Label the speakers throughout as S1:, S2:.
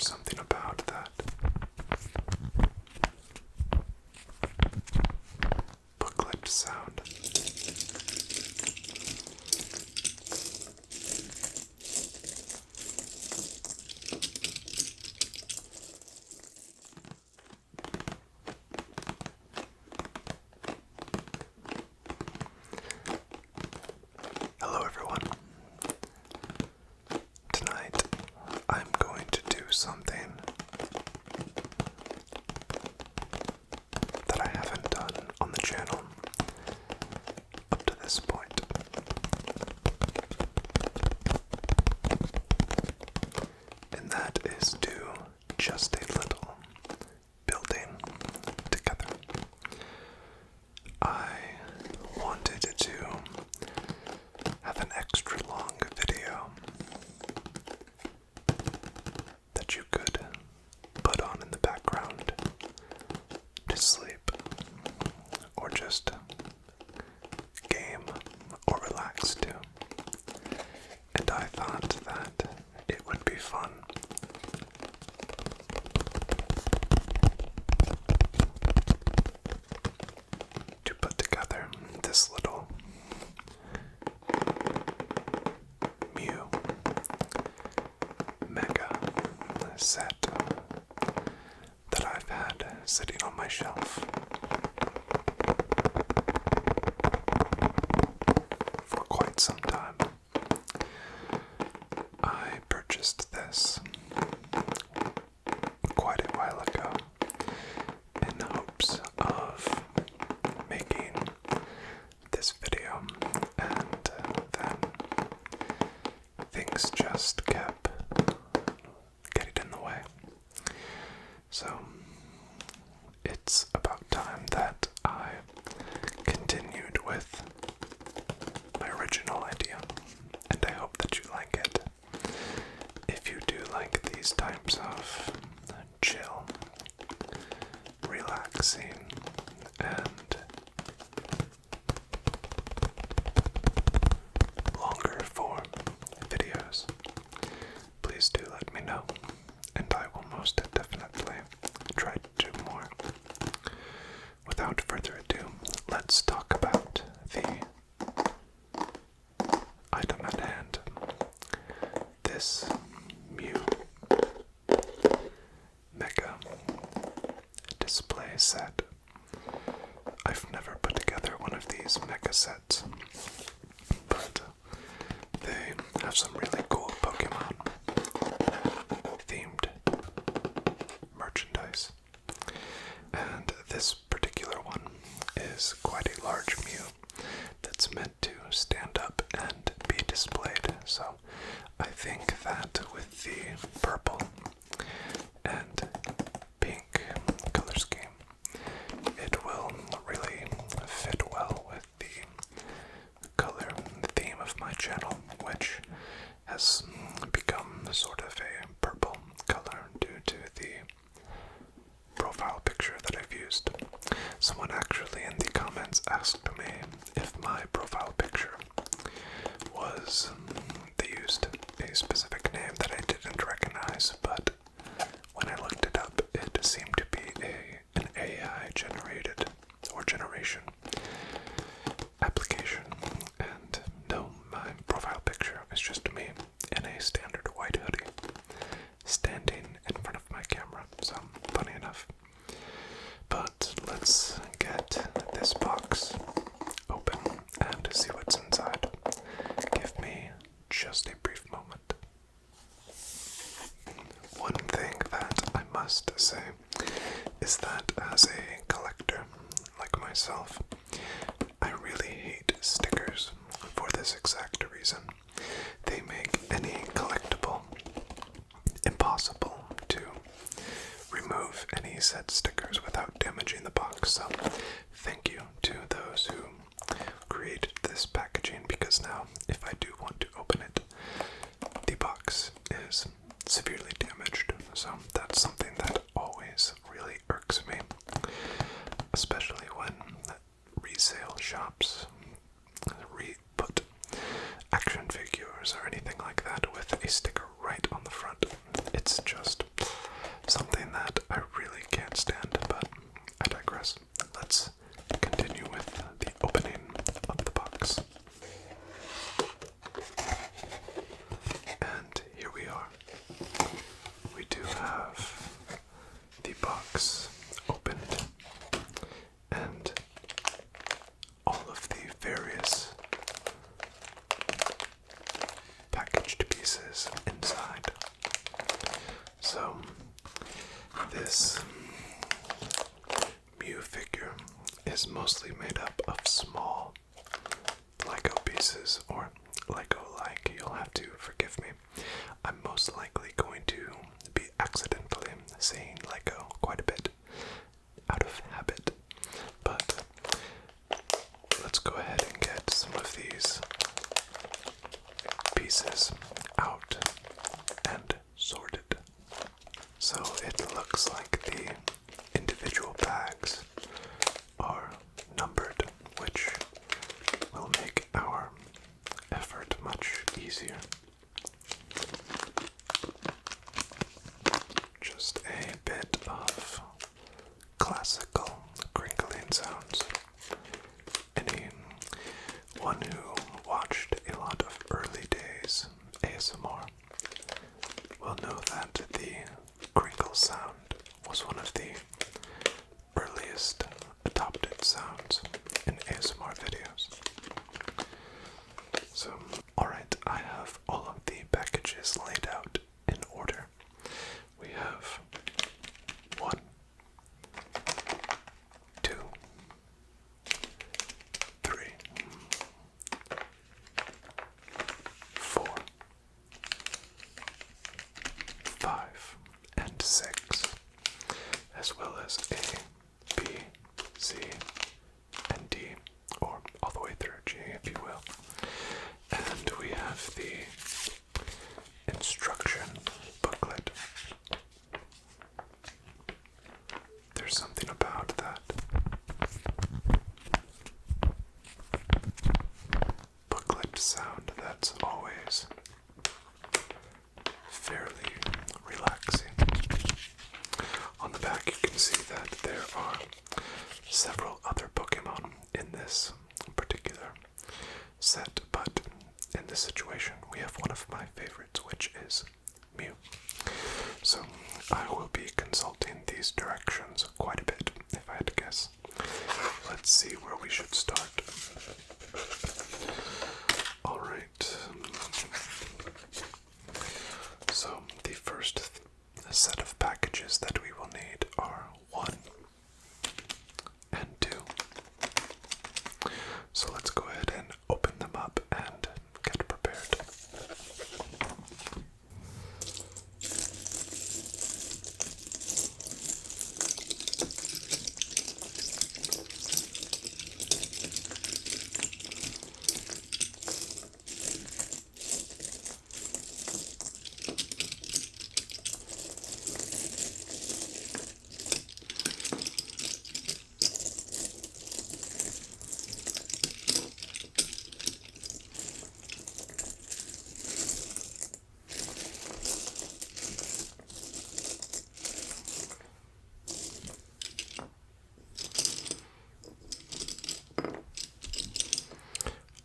S1: There's something about that booklet sound. Hello everyone. Tonight I'm going to do something that I haven't done on the channel up to this point. And that is do just a little building together. I wanted to have an extra long video that you could put on in the background to sleep or just game or relax to. And I thought that it would be fun to put together this little Mew Mega set that I've had sitting on my shelf for quite some time. I purchased this quite a while ago in hopes of making this video, and then things just kept getting in the way. So it's about time that I continued with my original idea, and I hope that you like it. If you do like these types of chill, relaxing, and longer form videos, please do let me know, and I will most definitely try to do more. Without further ado, let's talk about the item at hand. This Mew Mega display set. I've never put together one of these mega sets, but they have some really cool Pokémon themed merchandise. And this particular one is quite a large Mew that's meant to stand up and be displayed. So I think that with the purple and pink color scheme, it will really fit well with the color theme of my channel, which has become sort of a purple color due to the profile picture that I've used. Someone actually in the comments asked me if my profile picture was, they used a specific name that I didn't recognize, but when I looked it up, it seemed to be an AI generated or generation application. And no, my profile picture is just me in a standard white hoodie standing in front of my camera. So funny enough. But let's get this box open and see what's inside. Give me just a brief moment. One thing that I must say is that as a collector like myself, I really hate stickers for this exact reason. They make any collectible impossible to remove any said stickers without damaging the box. So thank you to those who created this packaging, because now if I do want to open it, the box is severely damaged. So that's something that always really irks me, especially when resale shops put action figures or anything like that with a sticker right on the front. It's just have the box opened and all of the various packaged pieces inside. So, this Mew figure is mostly made up of small Lego pieces, or Lego-like. You'll have to forgive me. I'm most likely going to be accidentally saying Lego quite a bit out of habit, but let's go ahead and get some of these pieces out and sorted. So it looks like the individual bags are numbered, which will make our effort much easier. Just a bit of classical crinkling sounds. Anyone who watched a lot of early days ASMR will know that the crinkle sound was one of the earliest adopted sounds in ASMR videos. So, alright, I have all of the packages laid out in order. We have 1, 2, 3, 4, 5, and 6, as well as A, B, C, and D, or all the way through G, if you will. And we have the instruction booklet. There's something about that booklet sound that's always fairly relaxing. On the back you can see that there are several other Pokémon in this particular set, but in this situation we have one of my favorites, which is Mew. So I will be consulting these directions quite a bit, if I had to guess. Let's see where we should start. Alright. So the first set of packages that we will need are 1 and 2. So let's go ahead and open them up and get prepared.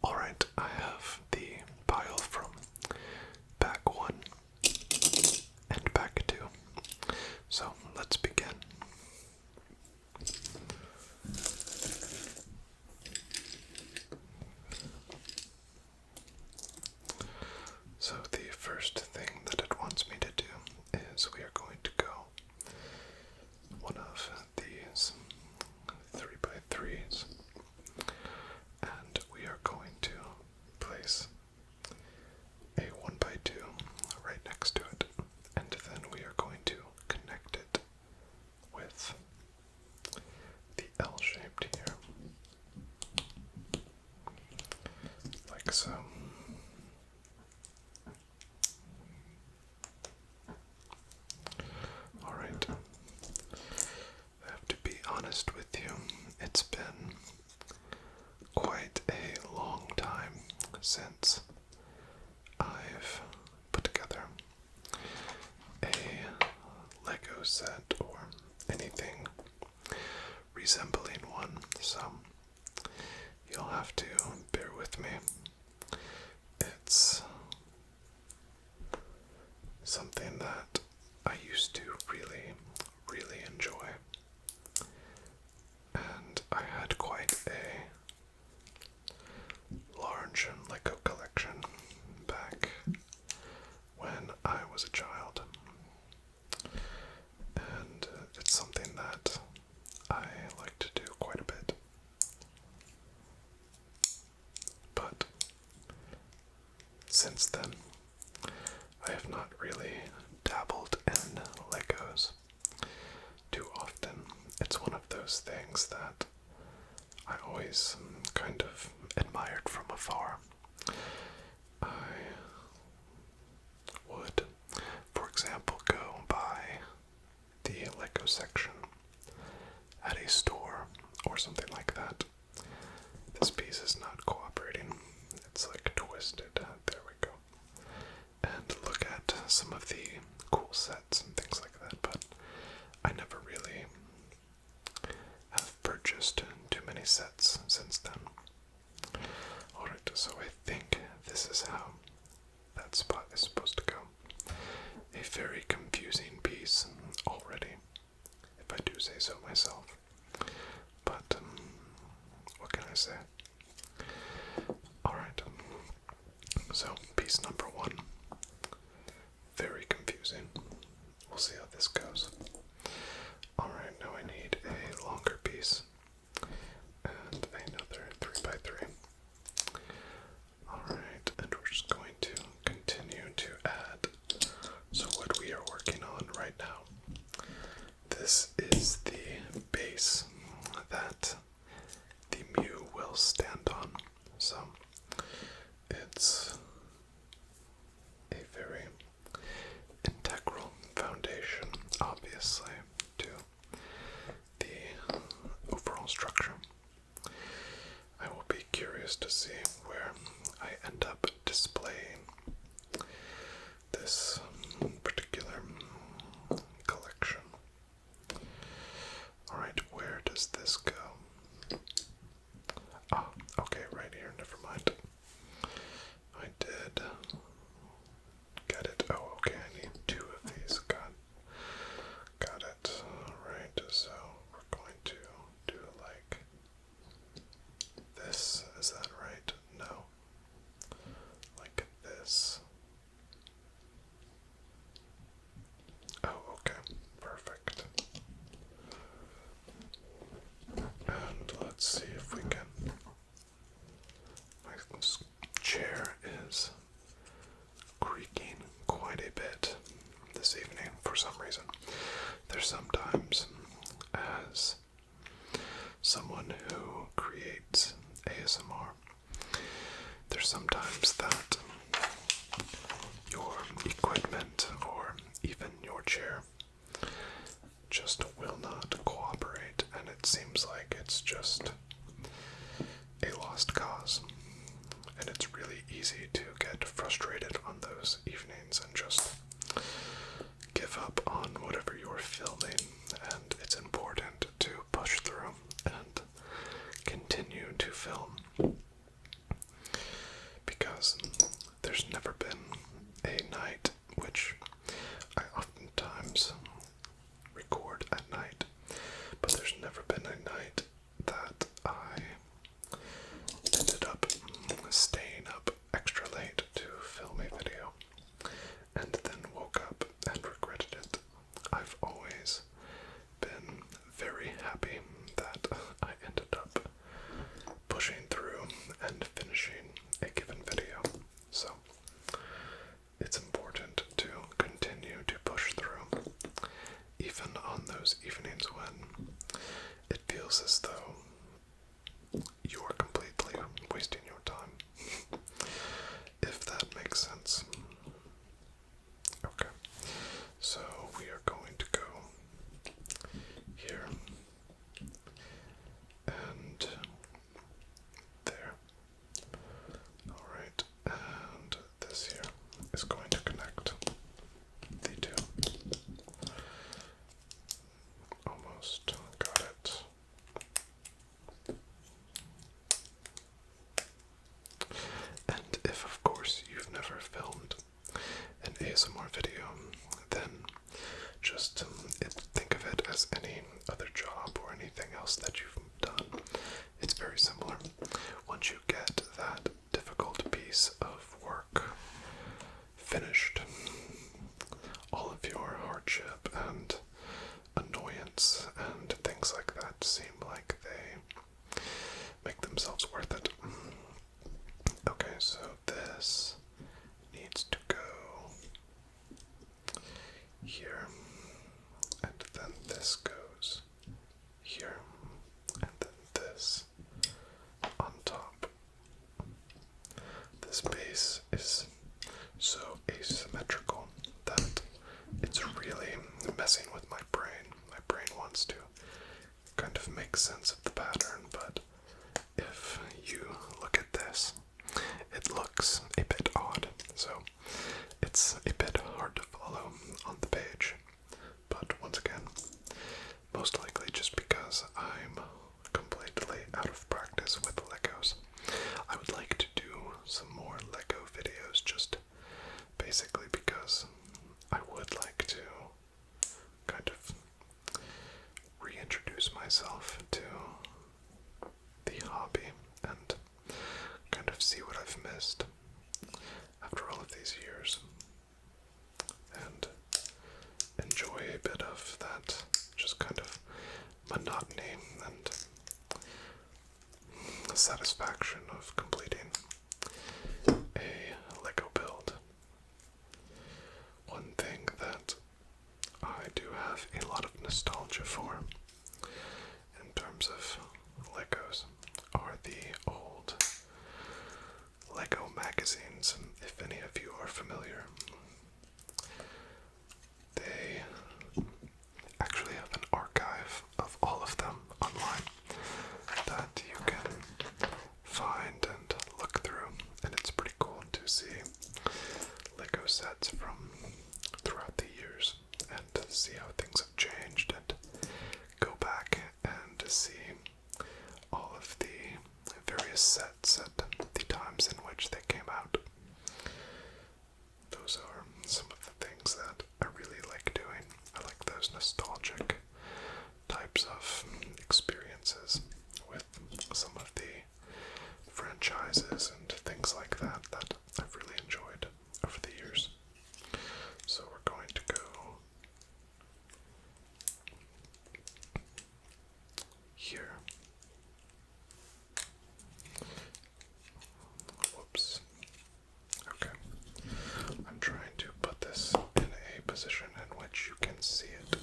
S1: Alright, I have the pile from pack 1 and pack 2. So let's begin. So the first thing that it wants me to do is we are going to go one of these 3x3s, and we are going to place a 1x2 right next to it, and then we are going to connect it with the L-shaped here, like so. Alright, I have to be honest with you, it's been quite a long time since I've put together a Lego set or anything resembling one, so you'll have to bear with me. It's something that I used to section at a store or something like that. This piece is not cooperating. It's like twisted. There we go. And look at some of the cool sets and things like that, but I never really have purchased too many sets since then. Alright, so I think this is how that spot is supposed to go. A very confusing piece already, if I do say so myself. But, what can I say? Alright, so piece number one. Very confusing. We'll see how this goes. Alright, now I need a longer piece. And another 3x3. Alright, and we're just going to continue to add. So what we are working on right now, this is the base that the Mew will stand on. So it's a very integral foundation, obviously, to the overall structure. I will be curious to see where I end up displaying this particular collection. Alright, where does this go? Ah, okay, right here, never mind. I did get it. Oh, okay, I need two of these. Got it. Alright, so we're going to do like this. Is that right? No. Like this. Oh, okay. Perfect. And let's see if we can. My chair is creaking quite a bit this evening for some reason. There's sometimes, as someone who creates ASMR, there's sometimes that your equipment or even your chair just will not cooperate, and it seems like it's just a lost cause. And it's really easy to get frustrated on those evenings and just give up on whatever you're filming, and it's important to push through and continue to film, because there's never been a night, which I oftentimes record at night, but there's never been a night that I ended up staying up extra late to film a video and then woke up and regretted it. I've always been very happy that I ended up pushing through and finishing a given video. So it's important to continue to push through, even on those evenings when it feels as though you are completely wasting your time. If that makes sense. Okay, so we are going to go here and there. Alright, and this here is going to connect the two. Almost got it. And if, of course, you've never filmed an ASMR video, then just think of it as any other job or anything else that you've done. It's very similar. Once you get that difficult piece of work finished, all of your hardship and annoyance and things like that seem like they make themselves worth it. Okay, so this needs to go here, and then this goes here, and then this on top. This base is so asymmetrical that it's really messing with my brain. My brain make sense of the pattern, but if you look at this, it looks a bit odd, so it's a bit hard to follow on the page. But once again, most likely just because I'm completely out of practice with Legos. I would like to do some more Lego videos, just basically because I would like to kind of reintroduce myself to the hobby and kind of see what I've missed after all of these years and enjoy a bit of that just kind of monotony and the satisfaction of completing a Lego build. One thing that I do have a lot of nostalgia for in terms of Legos are the old Lego magazines, if any of you are familiar. They actually have an archive of all of them online that you can find and look through, and it's pretty cool to see Lego sets from throughout the years and see how things have changed and go back and see all of the various sets at the times in which they came out. Those are some of the things that I really like doing. I like those nostalgic types of experiences with some of the franchises and things like that that I've really enjoyed over the years. So we're going to go here. Whoops. Okay. I'm trying to put this in a position in which you can see it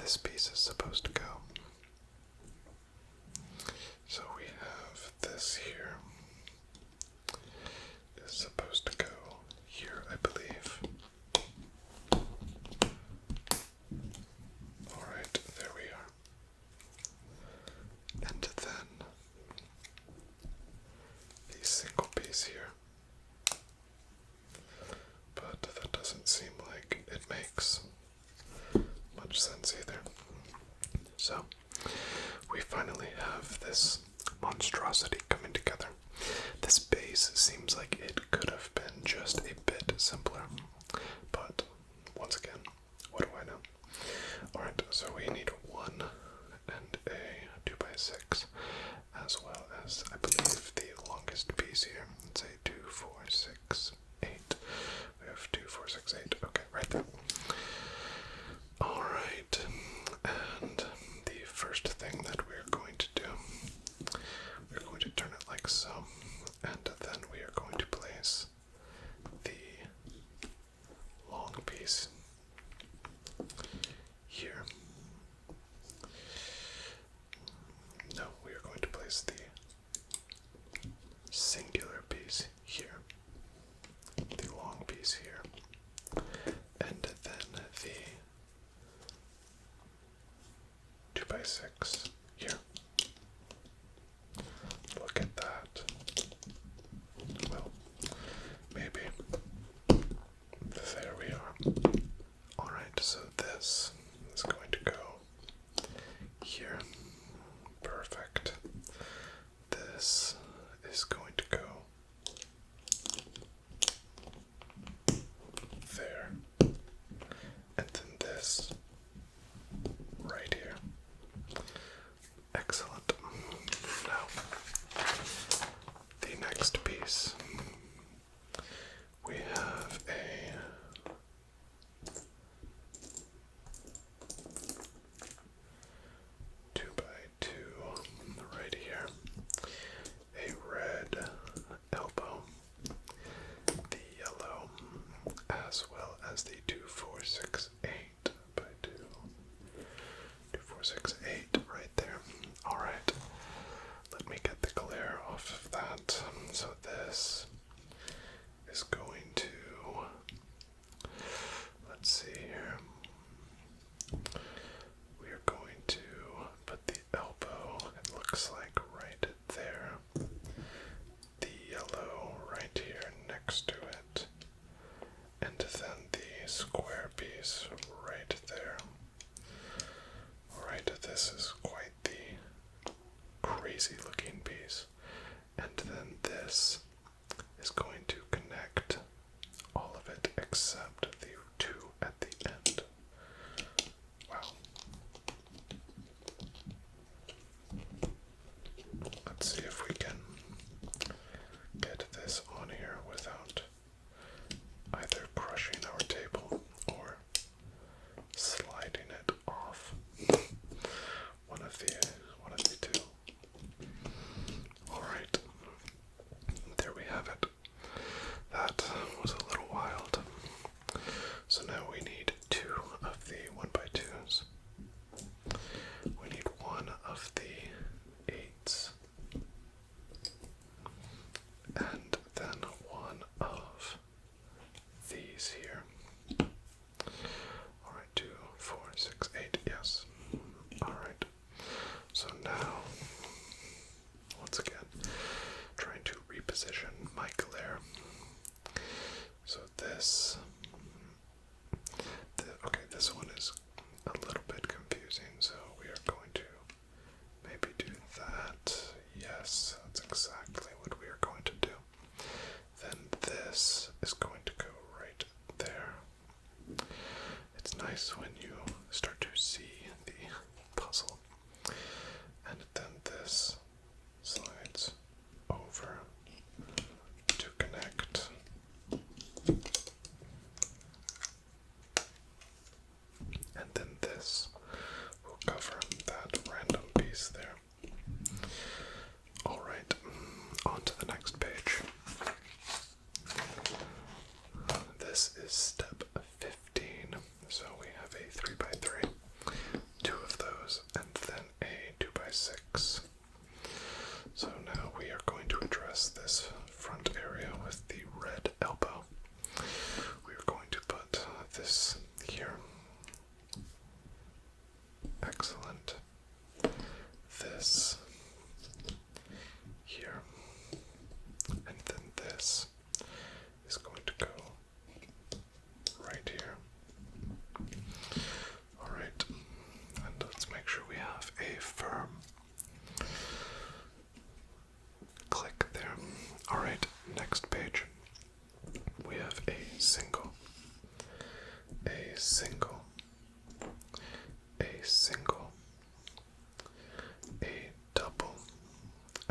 S1: this piece is supposed to go. So we have this here. Is supposed to go here, I believe. Alright, there we are. And then the single piece here. But that doesn't seem like it makes much sense either. So, we finally have this monstrosity coming together. This base seems like it could have been just a bit simpler. But, once again, what do I know? Alright, so we need 1 and a 2x6, as well as, I believe, the longest piece here. Let's say 2, 4, 6, 8. We have 2, 4, 6, 8. Okay, right there. Alright, and the first thing that we're going to do, we're going to turn it like so, and then we are going to place the long piece here. No, we are going to place the singular piece here, the long piece here, and then the 2x6 here. Look at that. Well, maybe. There we are. Alright, so this is going to go here. Perfect. This is going to go there. And then this right here. Excellent. Now, the next piece. We have a 2x2 right here. A red elbow. The yellow, as well as the 2, 4, 6, 8 by 2. 2, 4, 6, 8 right there. Alright. Let me get the glare off of that. So this is going to, let's see here. We are going to put the elbow, it looks like right there. The yellow right here next to it. And then the square piece right there. Alright, this is quite the crazy looking piece. And then this is going to connect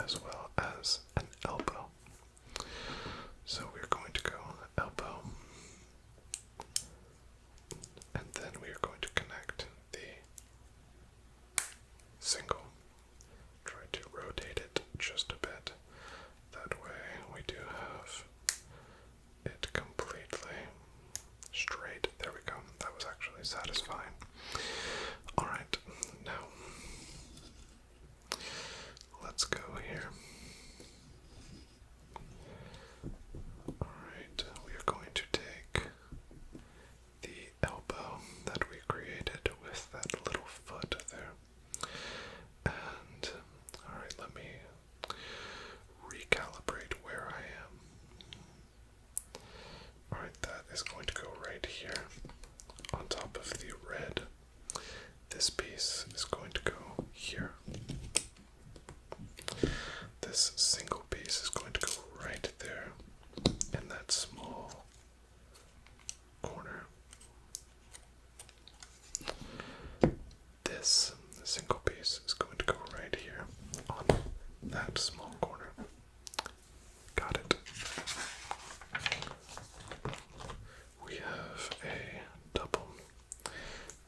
S1: as well as an elbow. So we're going to go elbow, and then we are going to connect the single. Try to rotate it just a bit. That way we do have it completely straight. There we go. That was actually satisfying. Alright, now let's go here. Alright, we are going to take the elbow that we created with that little foot there. And, alright, let me recalibrate where I am. Alright, that is going to go right here on top of the red. This piece is going to go here. This single piece is going to go right there in that small corner. This single piece is going to go right here on that small corner. Got it. We have a double,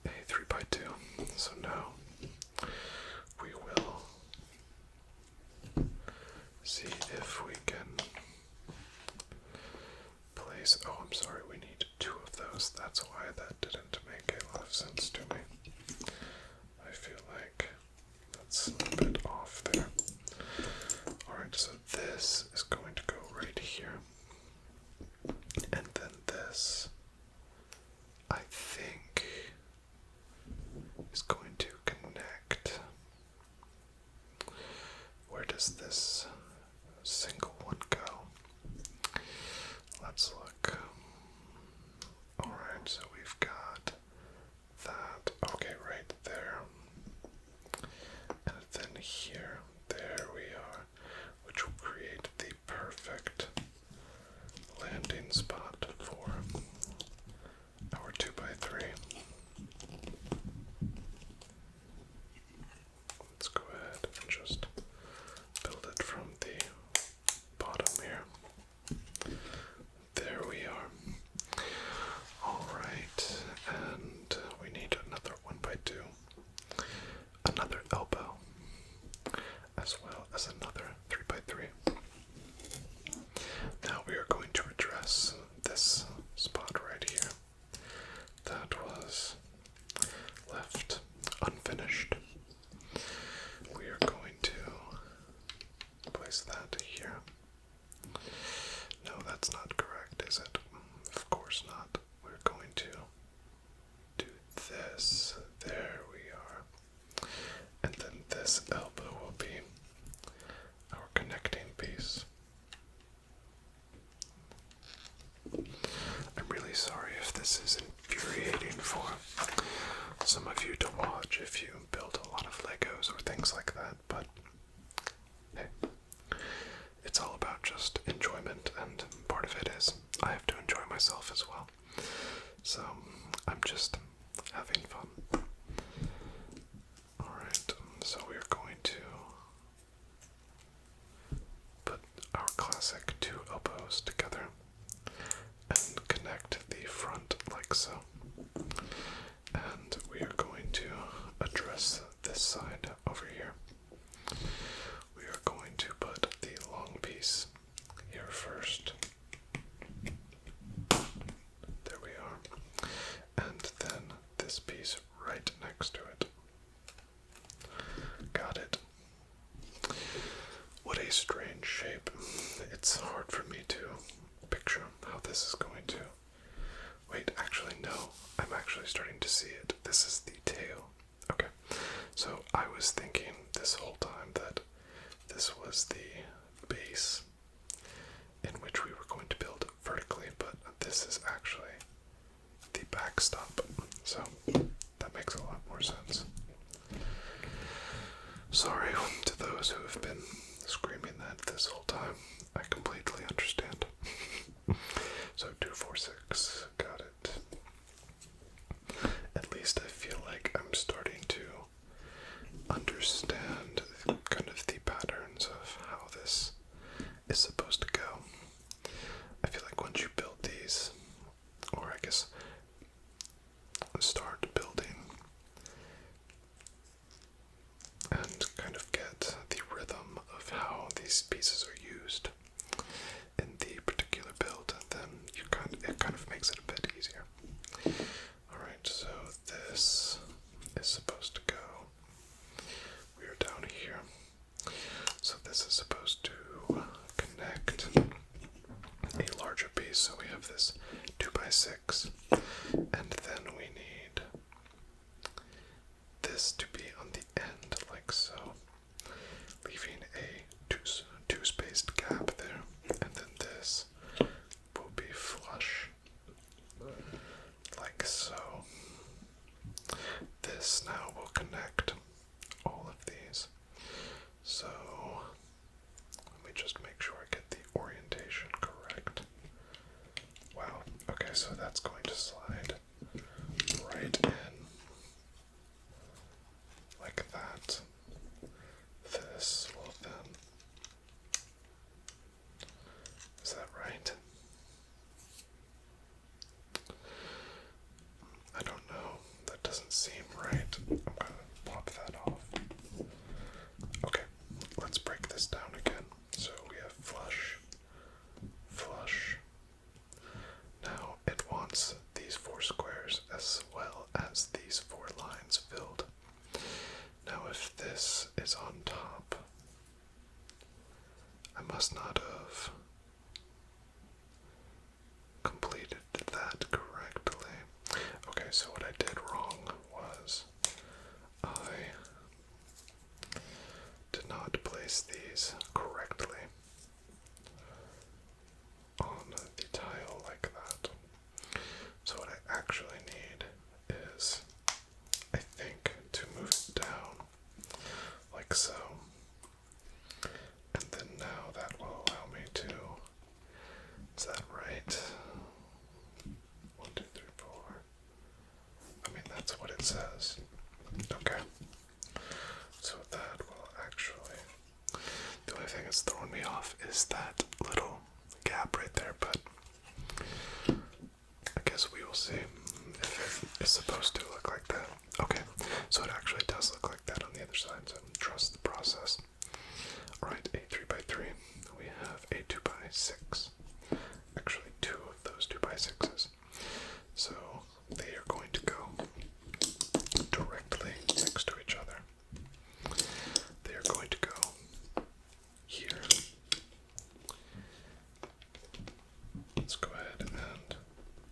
S1: a 3x2. So now we will see if we can place. Oh, I'm sorry, we need two of those. That's why that didn't make a lot of sense to me. I feel like that's a bit off there. Alright, so this is going to go right here. And then this, I think, is going to connect. Where does this single one go? Let's look. Alright, so we've got that. Okay, right there. And then here, there we are, which will create the perfect landing spot for our 2x3. Let's go ahead and just build it from the bottom here. There we are. Alright, and we need another 1x2, another elbow, as well as another 3x3. Now we are going to address this spot right here that was left unfinished. We are going to place that here. No, that's not correct, is it? Of course not. We're going to do this. There we are. And then this elbow will be our connecting piece. I'm really sorry if this is infuriating for some of you to watch if you build a lot of Legos or things like that, but hey, it's all about just enjoyment, and part of it is I have to enjoy myself as well. So I'm just having fun. Alright, so we are going to put our classic two elbows together and connect the front like so. And we are going to address this side over here. We are going to put the long piece here first. There we are. And then this piece right next to it. Got it. What a strange shape. It's hard for me to picture how this is going to. Wait, actually, no. I'm actually starting to see it. This is the tail. Okay. So I was thinking this whole time that this was the base in which we were going to build vertically, but this is actually the backstop. So that makes a lot more sense. Sorry to those who have been screaming that this whole time. I completely understand. So 246, got it. At least I feel like I'm starting to understand kind of the patterns of how is supposed to go. We are down here. So this is supposed to connect a larger piece. So we have this 2x6, and then we need this to be on the end like so, leaving a two-spaced gap there, and then this will be flush like so. This now will connect all of these. So let me just make sure I get the orientation correct. Wow, okay, so that's going to slide right in like that. This will then, is that right? I don't know, that doesn't seem right. I'm gonna pop that off. Okay, let's break this down again. So we have flush, flush. Now it wants these 4 squares as well as these 4 lines filled. Now if this is on top, I must not have completed that correctly. Okay, so what I did wrong was I did not place these correctly on the tile like that. So what I actually need is, I think, to move it down like so. And then now that will allow me to, is that right? 1, 2, 3, 4. I mean, that's what it says. Okay. So that will actually, the only thing that's throwing me off is that little gap right there, but I guess we will see if it is supposed to look like that. Okay, so it actually does look like that on the other side, so trust the process. Alright, a 3x3. We have a 2x6. Actually, 2 of those 2x6s. So they are going to go directly next to each other. They are going to go here. Let's go ahead and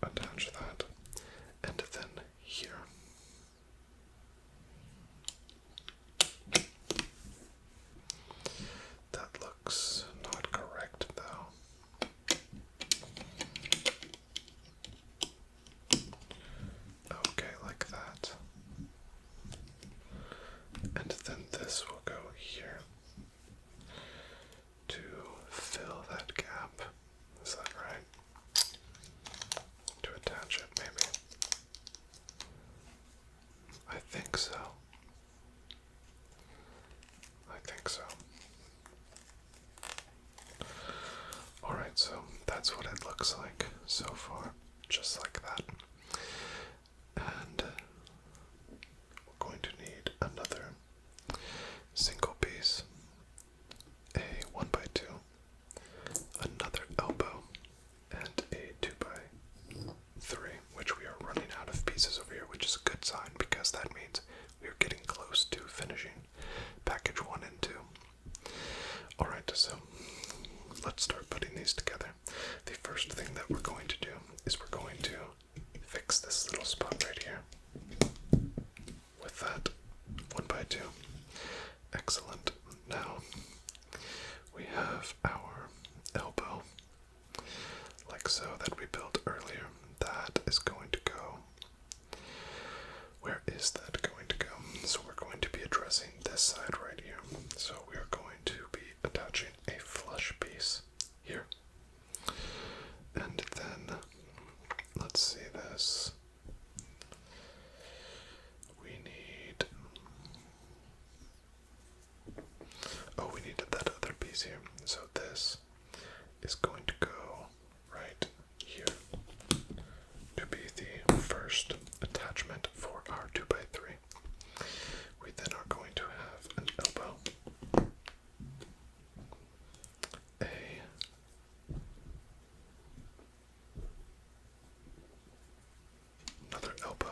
S1: attach that. And then here. That looks not correct though. Okay, like that. And then this will go here to fill that gap. Is that right? To attach it, maybe. I think so. I think so. Alright, so that's what it looks like so far. Just like that. And we're going to need another single piece, a 1x2, another elbow, and a 2x3, which we are running out of pieces over here, which is a good sign because that means we are getting close to finishing package 1 and 2. Alright, so let's start putting these together. The first thing that we're going to do is we're going to fix this little spot right here with that 1x2. Excellent. Now we have our elbow like so that we built earlier. That is going to go. Where is that going to go? So we're going to be addressing this side right here. So we are going to be attaching a flush piece here. And then let's see this. We need, oh, we needed that other piece here. So this is going to go right here to be the first attachment for our 2x3. We then are going to have an elbow, another elbow,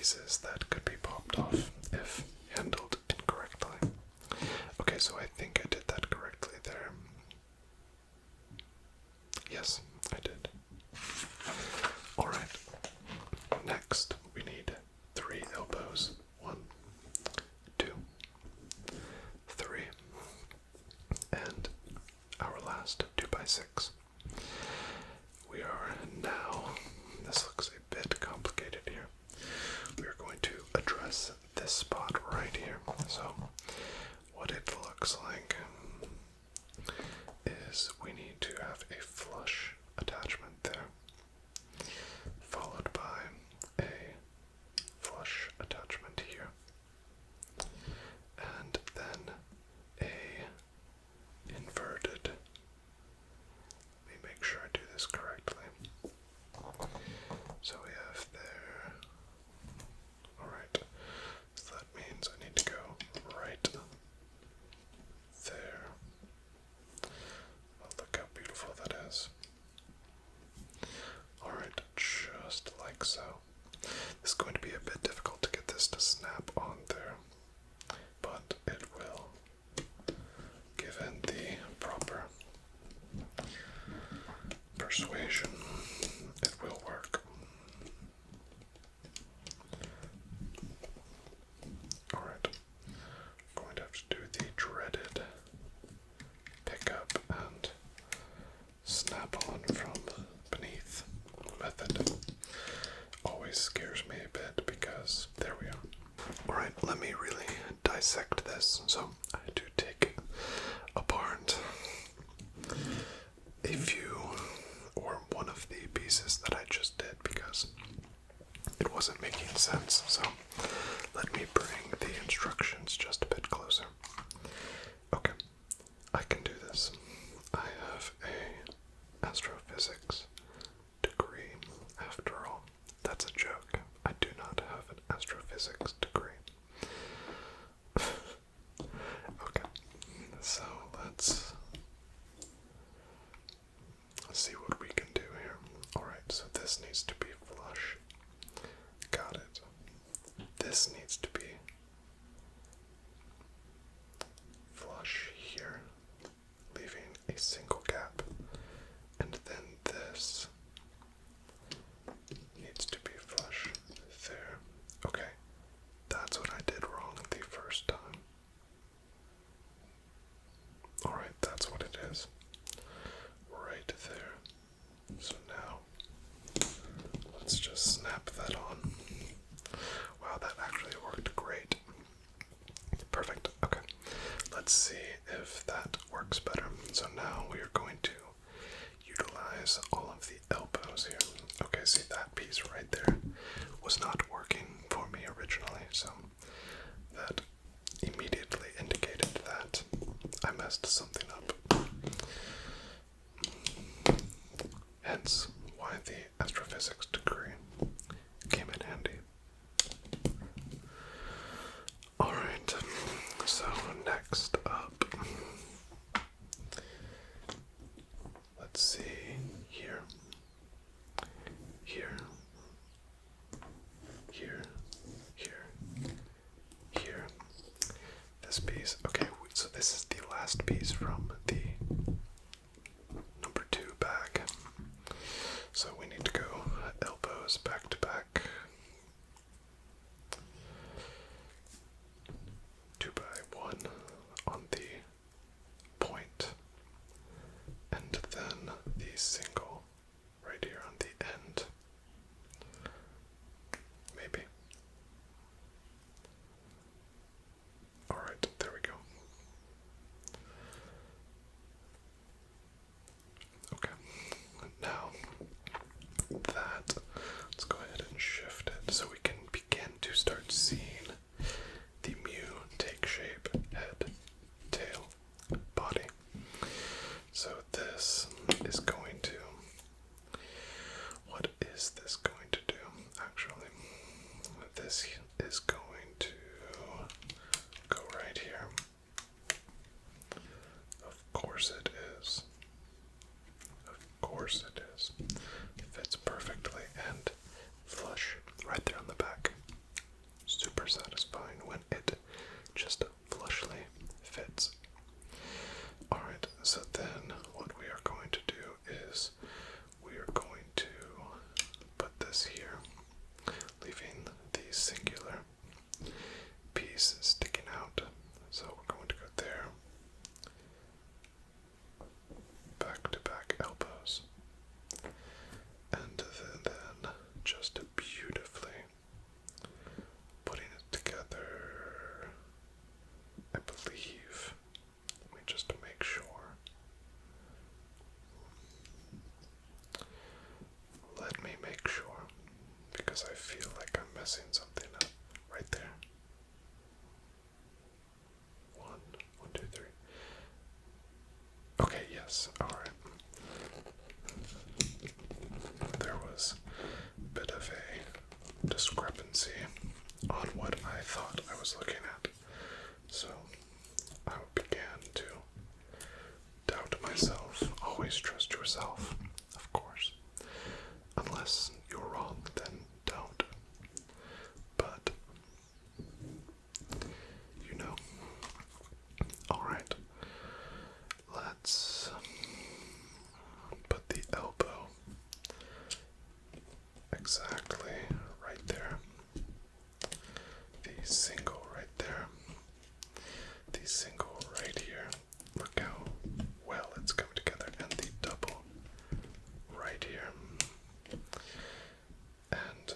S1: pieces that could be popped off if handled incorrectly. Okay, so I think I did that correctly there. Yes, I did. Alright, next we need 3 elbows. 1, 2, 3, and our last 2x6. We are now, this looks a bit complicated here. We are going to address this spot right here. So, what it looks like is we need to have a flush attachment there, followed by a flush attachment here, and then a inverted. Let me make sure I do this correctly. So we have there. Alright, so that means I need to go right there. Oh, look how beautiful that is. Alright, just like so. This is going to be a bit difficult to get this to snap on there, but it will, given the proper persuasion, it will work. Alright, I'm going to have to do the dreaded pick up and snap on from beneath method. Always scares me a bit because there we are. Alright, let me really dissect this. So I do take apart a few or one of the pieces that I just did because it wasn't making sense. So let me bring the instructions just a bit closer. Okay, I can do this. I have a astrophysics degree after all. That's a joke. I do not have an astrophysics degree. Okay, so let's see what we can do here. Alright, so this needs to be flush. Got it. This needs to be flush here, leaving a single gap. And then this needs to be flush there. Okay, that's what I did wrong the first time. Alright, that's what it is. Right there. So now, let's just snap that on. Wow, that actually worked great. Perfect, okay. Let's see if that works better. So now we are going to utilize all of the elbows here. Okay, see that piece right there was not working for me originally, so that immediately indicated that I messed something up. Hence why the astrophysics degree came in handy. Alright, so next up, let's see, here, here, here, here, this piece. Okay, so this is the last piece from the number 2 bag. So we need to go elbows back to back. 2 by 1 on the point, and then the single right here on the end. Maybe. Alright, there we go. Okay, now that, let's go ahead and shift it so we can begin to start seeing the Mew take shape, head, tail, body. So this is going to, what is this going to do? Actually, this is going to go right here. Of course it is. Of course it is. It fits perfectly and flush right there on the back. Yes, alright. There was a bit of a discrepancy on what I thought I was looking at. So I began to doubt myself. Always trust yourself, of course. Unless you're wrong, then don't. But, you know. Alright. Let's put the elbow exactly right there. The single right there. The single right here. Look how well it's come together. And the double right here. And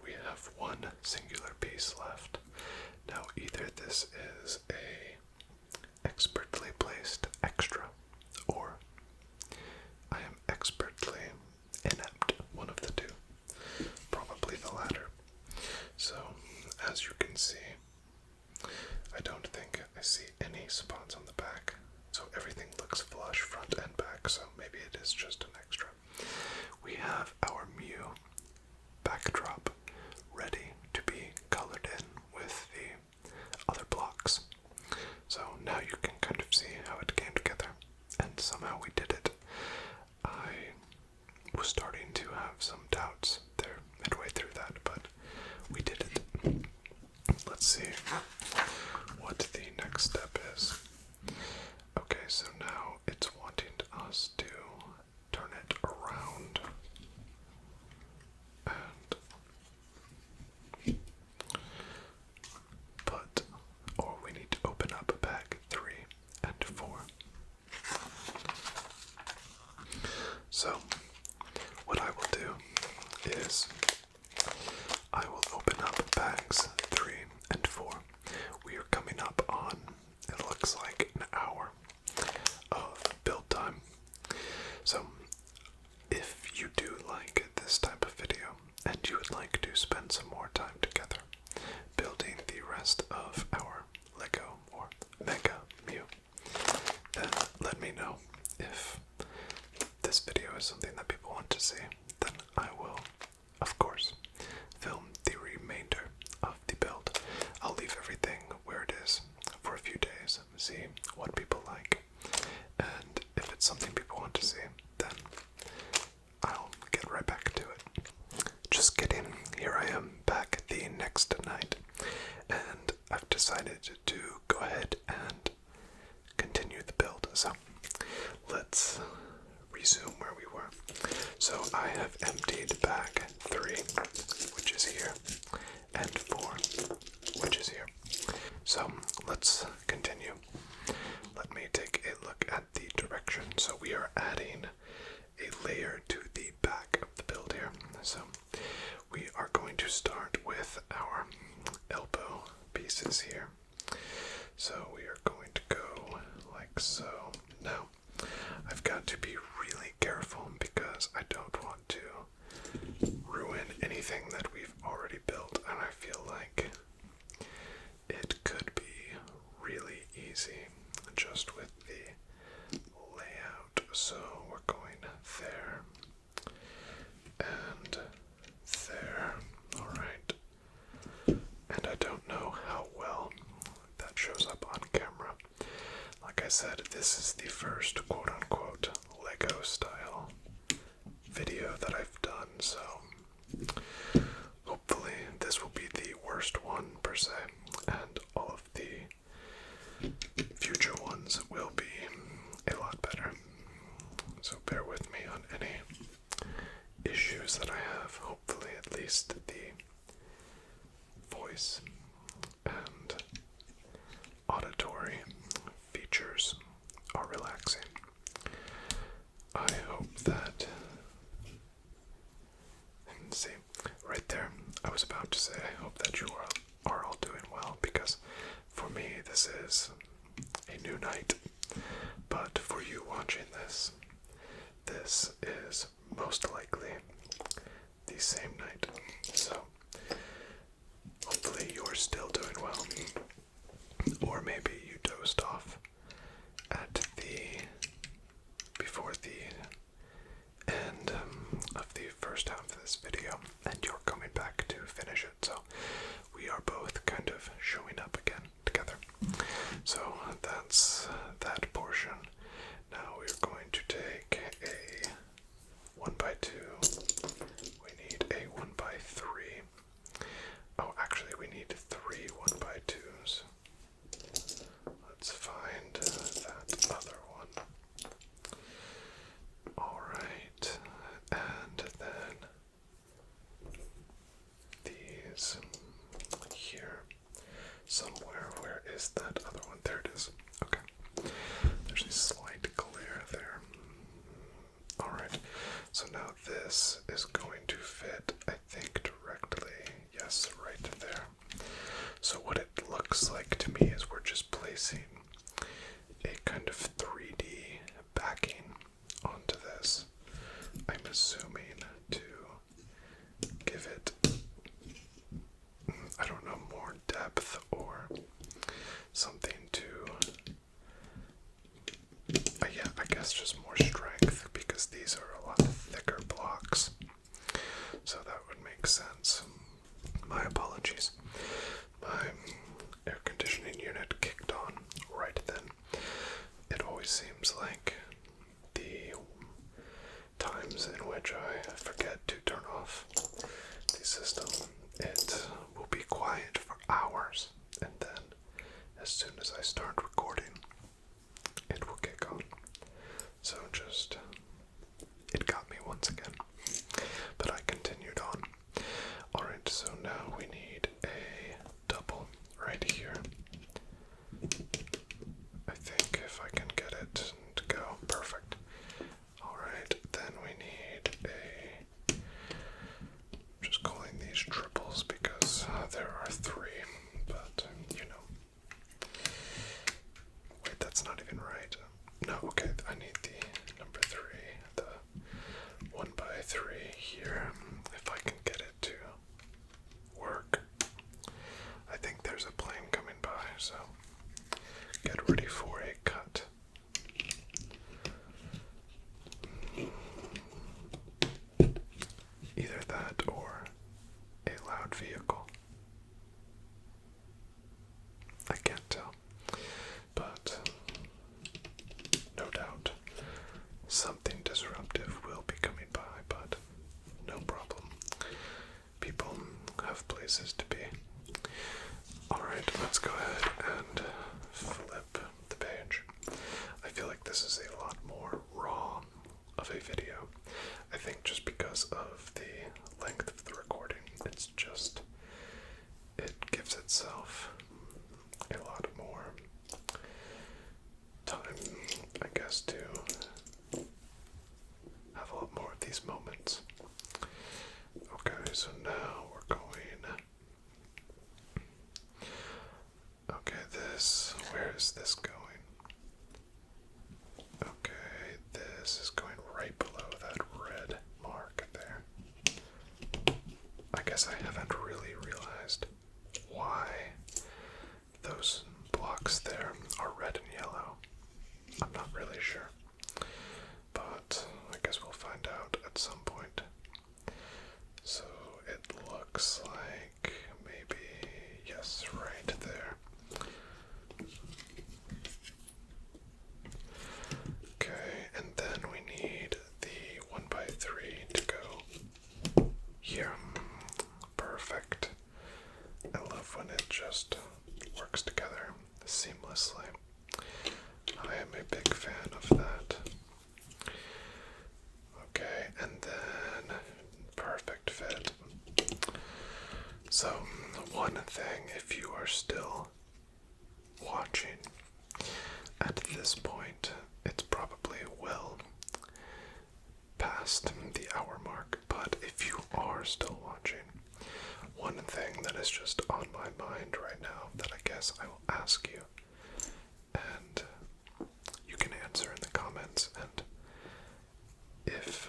S1: we have one singular piece left. Now either this is a expertly placed extra, or I am expertly inept, one of the two. Probably the latter. So, as you can see, I don't think I see any spots on the back, so everything looks flush front and back, so maybe it is just an extra. We have our Mew backdrop ready to be colored in with the other blocks. So now you can kind of see how it came together, and somehow we did it. I was starting to have some doubts there midway through that, but we did it. Let's see what the next step is. Okay, so now it's wanting us to turn it around and put, or we need to open up bag 3 and 4. So, what I will do is I will open up bags 3 and 4. We are coming up on, it looks like, an hour of build time. So, if you do like this type of video and you would like to spend some more time together building the rest of our Lego or Mega Mew, then let me know. If this video is something that people want to see, then I will, of course, film the remainder of the build. I'll leave everything where it is for a few days, see what people like, and if it's something people want to see, then I'll get right back to it. Just kidding, here I am back the next night, and I've decided to go ahead and continue the build. So let's resume where we were. So I have emptied bag 3, which is here, and 4, which is here. So let's continue. Let me take a look at the direction. So we are adding a layer to the back of the build here. So we are going to start with our elbow pieces here. So we are going to go like so. Now, I've got to be really careful because I don't want to ruin anything that we've already built, and I feel like it could be really easy just with the layout. So we're going there and there. Alright. And I don't know how well that shows up on camera. Like I said, this is the first quote-unquote Lego style video that I've done, so hopefully this will be the worst one per se, and all of the future ones will be a lot better. So bear with me on any issues that I have. Hopefully at least the voice and auditory features are relaxing. I hope that, see, right there, I was about to say I hope that you are all doing well, because for me this is a new night, but for you watching this, this is most likely the same night. So hopefully you're still doing well, or maybe you dozed off at the somewhere. Where is that other one? There it is. Okay. There's a slight glare there. Alright, so now this is going to fit, I think, directly. Yes, right there. So what it looks like to me is we're just placing a kind of 3D backing onto this. I'm assuming to give it, I don't know, more depth or something to, yeah, I guess just more strength, because these are a lot thicker blocks. So that would make sense. My apologies. My air conditioning unit kicked on right then. It always seems like the times in which I forget to turn off the system, it will be quiet for hours, and then as soon as I start recording, it will kick on. So just, it got me once again, but I continued on. Alright, so now we need a double right here. I think if I can get it to go, perfect. Alright, then we need a, just calling these triples because there are 3, but you know. Wait, that's not even right. No, okay, I need the number 3, the 1 by 3 here, if I can get it to work. I think there's a plane coming by, so get ready for a cut. Either that or a loud vehicle. I can't tell, but no doubt something disruptive will be coming by, but no problem. People have places to be. Alright, let's go ahead and flip the page. I feel like this is a lot more raw of a video. I think just because of the length of the recording, it's just, it gives itself a lot more time, I guess, to have a lot more of these moments. Okay, so now we're going, okay, this, where is this going? Okay, this is going right below that red mark there. I guess I haven't really realized why those blocks there are red and yellow. I'm not really sure, but I guess we'll find out at some point. So it looks like maybe, yes, right there. Okay, and then we need the 1 by 3 to go here. Perfect. I love when it just works together seamlessly. I am a big fan of that. Okay, and then perfect fit. So, one thing, if you are still watching at this point, it's probably well past the hour mark, but if you are still watching, one thing that is just on my mind right now that I guess I will ask you, and you can answer in the comments, and if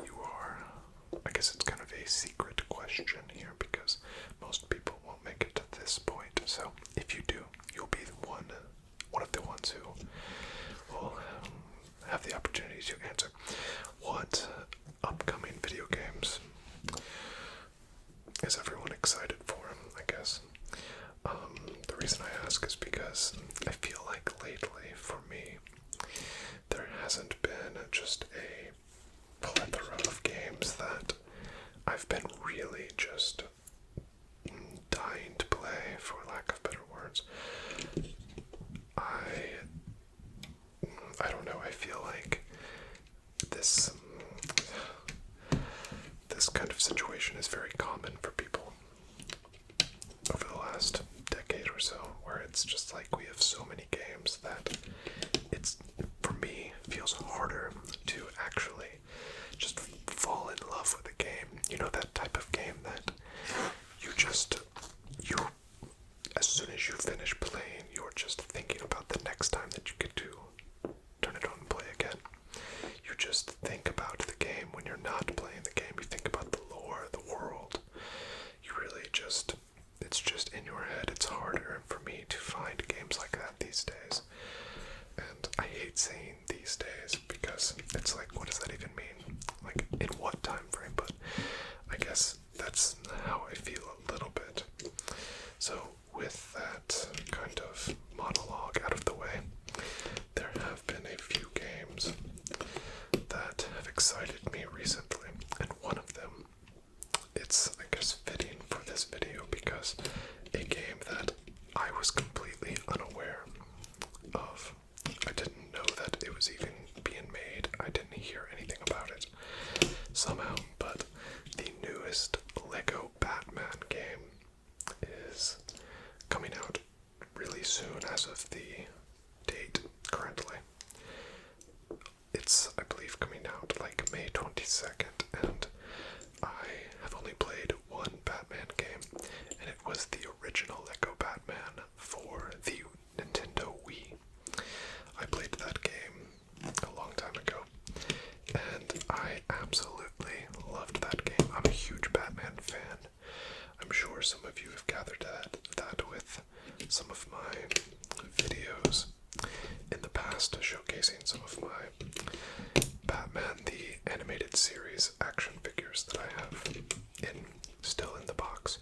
S1: you are, I guess it's kind of a secret question here because most people won't make it to this point, so if you do, you'll be one of the ones who will have the opportunity to answer. What upcoming video games is everyone excited for, I guess? The reason I ask is because I feel like lately, for me, there hasn't been just a plethora of games that I've been really just dying to play, for lack of better words. I don't know, I feel like this kind of situation is very common for people over the last decade it's just like we have so many games that it's, for me, feels harder to actually just fall in love with a game. You know, that type of game that you as soon as you finish playing, you're just thinking about the next time that you get to turn it on and play again. You just think about the game when you're not playing the game. You think about the lore, the world. You really just, it's just in your head. It's harder for me to find games like that these days. And I hate saying these days because it's like, what does that even mean? Like, in what time frame? But I guess that's how I feel a little bit. So with that kind of monologue out of the way, there have been a few games that have excited me recently, and one of them, it's, I guess, fitting for this video because a game that I was completely unaware of. I didn't know that it was even being made. I didn't hear anything about it somehow, but the newest Lego Batman game is coming out really soon as of the date currently. It's, I believe, coming out like May 22nd, and I have only played one Batman game, and it was the original Lego Batman for the Nintendo Wii. I played that game a long time ago, and I absolutely loved that game. I'm a huge Batman fan. I'm sure some of you have gathered that with some of my videos in the past showcasing some of my Batman the Animated Series action figures that I have still in the box.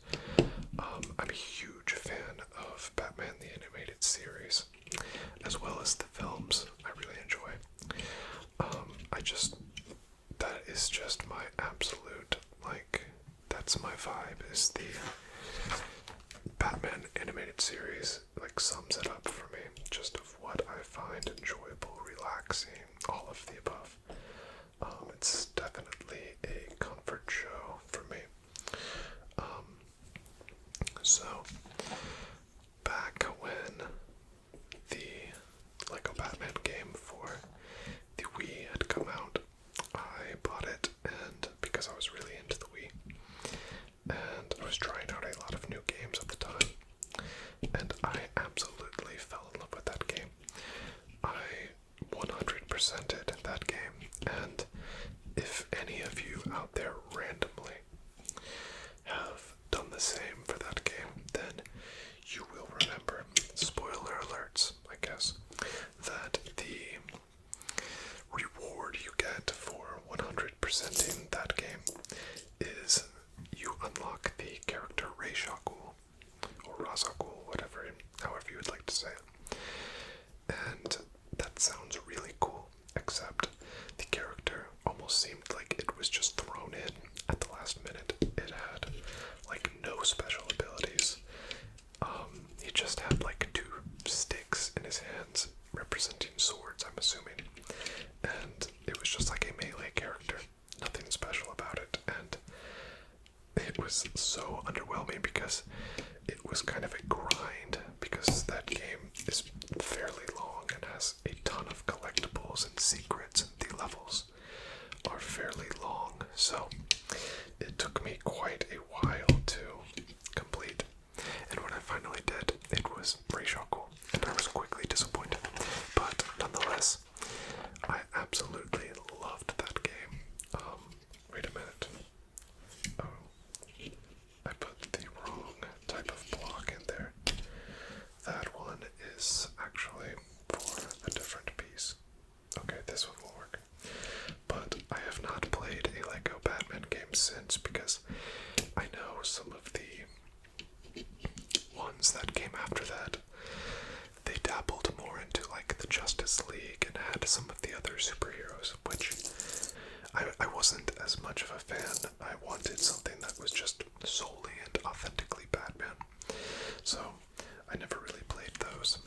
S1: I'm a huge fan of Batman the Animated Series, as well as the films. I really enjoy. That is just my absolute, like, that's my vibe, is the Batman Animated Series, like, sums it up for me, just of what I find enjoyable, relaxing, all of the above. It's definitely a comfort show for me. So, back when the Lego Batman game for the Wii had come out, I bought it, and because I was really into the Wii, and I was trying out a lot of new games at the time, and I absolutely fell in love with that game. I 100%ed that game, and if any of you out there randomly have done the same for that game, then you will remember, spoiler alerts, I guess, that the reward you get for 100%ing that game is you unlock the character Ra's al Ghul, or Ra's al Ghul, however you would like to say it. And that sounds really cool, except the character almost seemed like it was just thrown in at the last minute. It had, like, no special abilities. He just had, like, 2 sticks in his hands, representing swords, I'm assuming. And it was just like a melee character. Nothing special about it. And it was so underwhelming because it was kind of a grind, because that game is fairly long and has a ton of collectibles and secrets, and the levels are fairly long. So it took me quite a while to complete. And when I finally did, it was Ra's al Ghul, and I was quickly disappointed. But nonetheless, I absolutely loved that game. Wait a minute. Oh, I put the wrong type of block in there. That one is actually for a different piece. Okay, this one will work. But I have not played a Lego Batman game since, because I know some of the ones that came after that, they dabbled more into, like, the Justice League and had some of the other superheroes, which I wasn't as much of a fan. I wanted something that was just solely and authentically Batman. So I never really played those,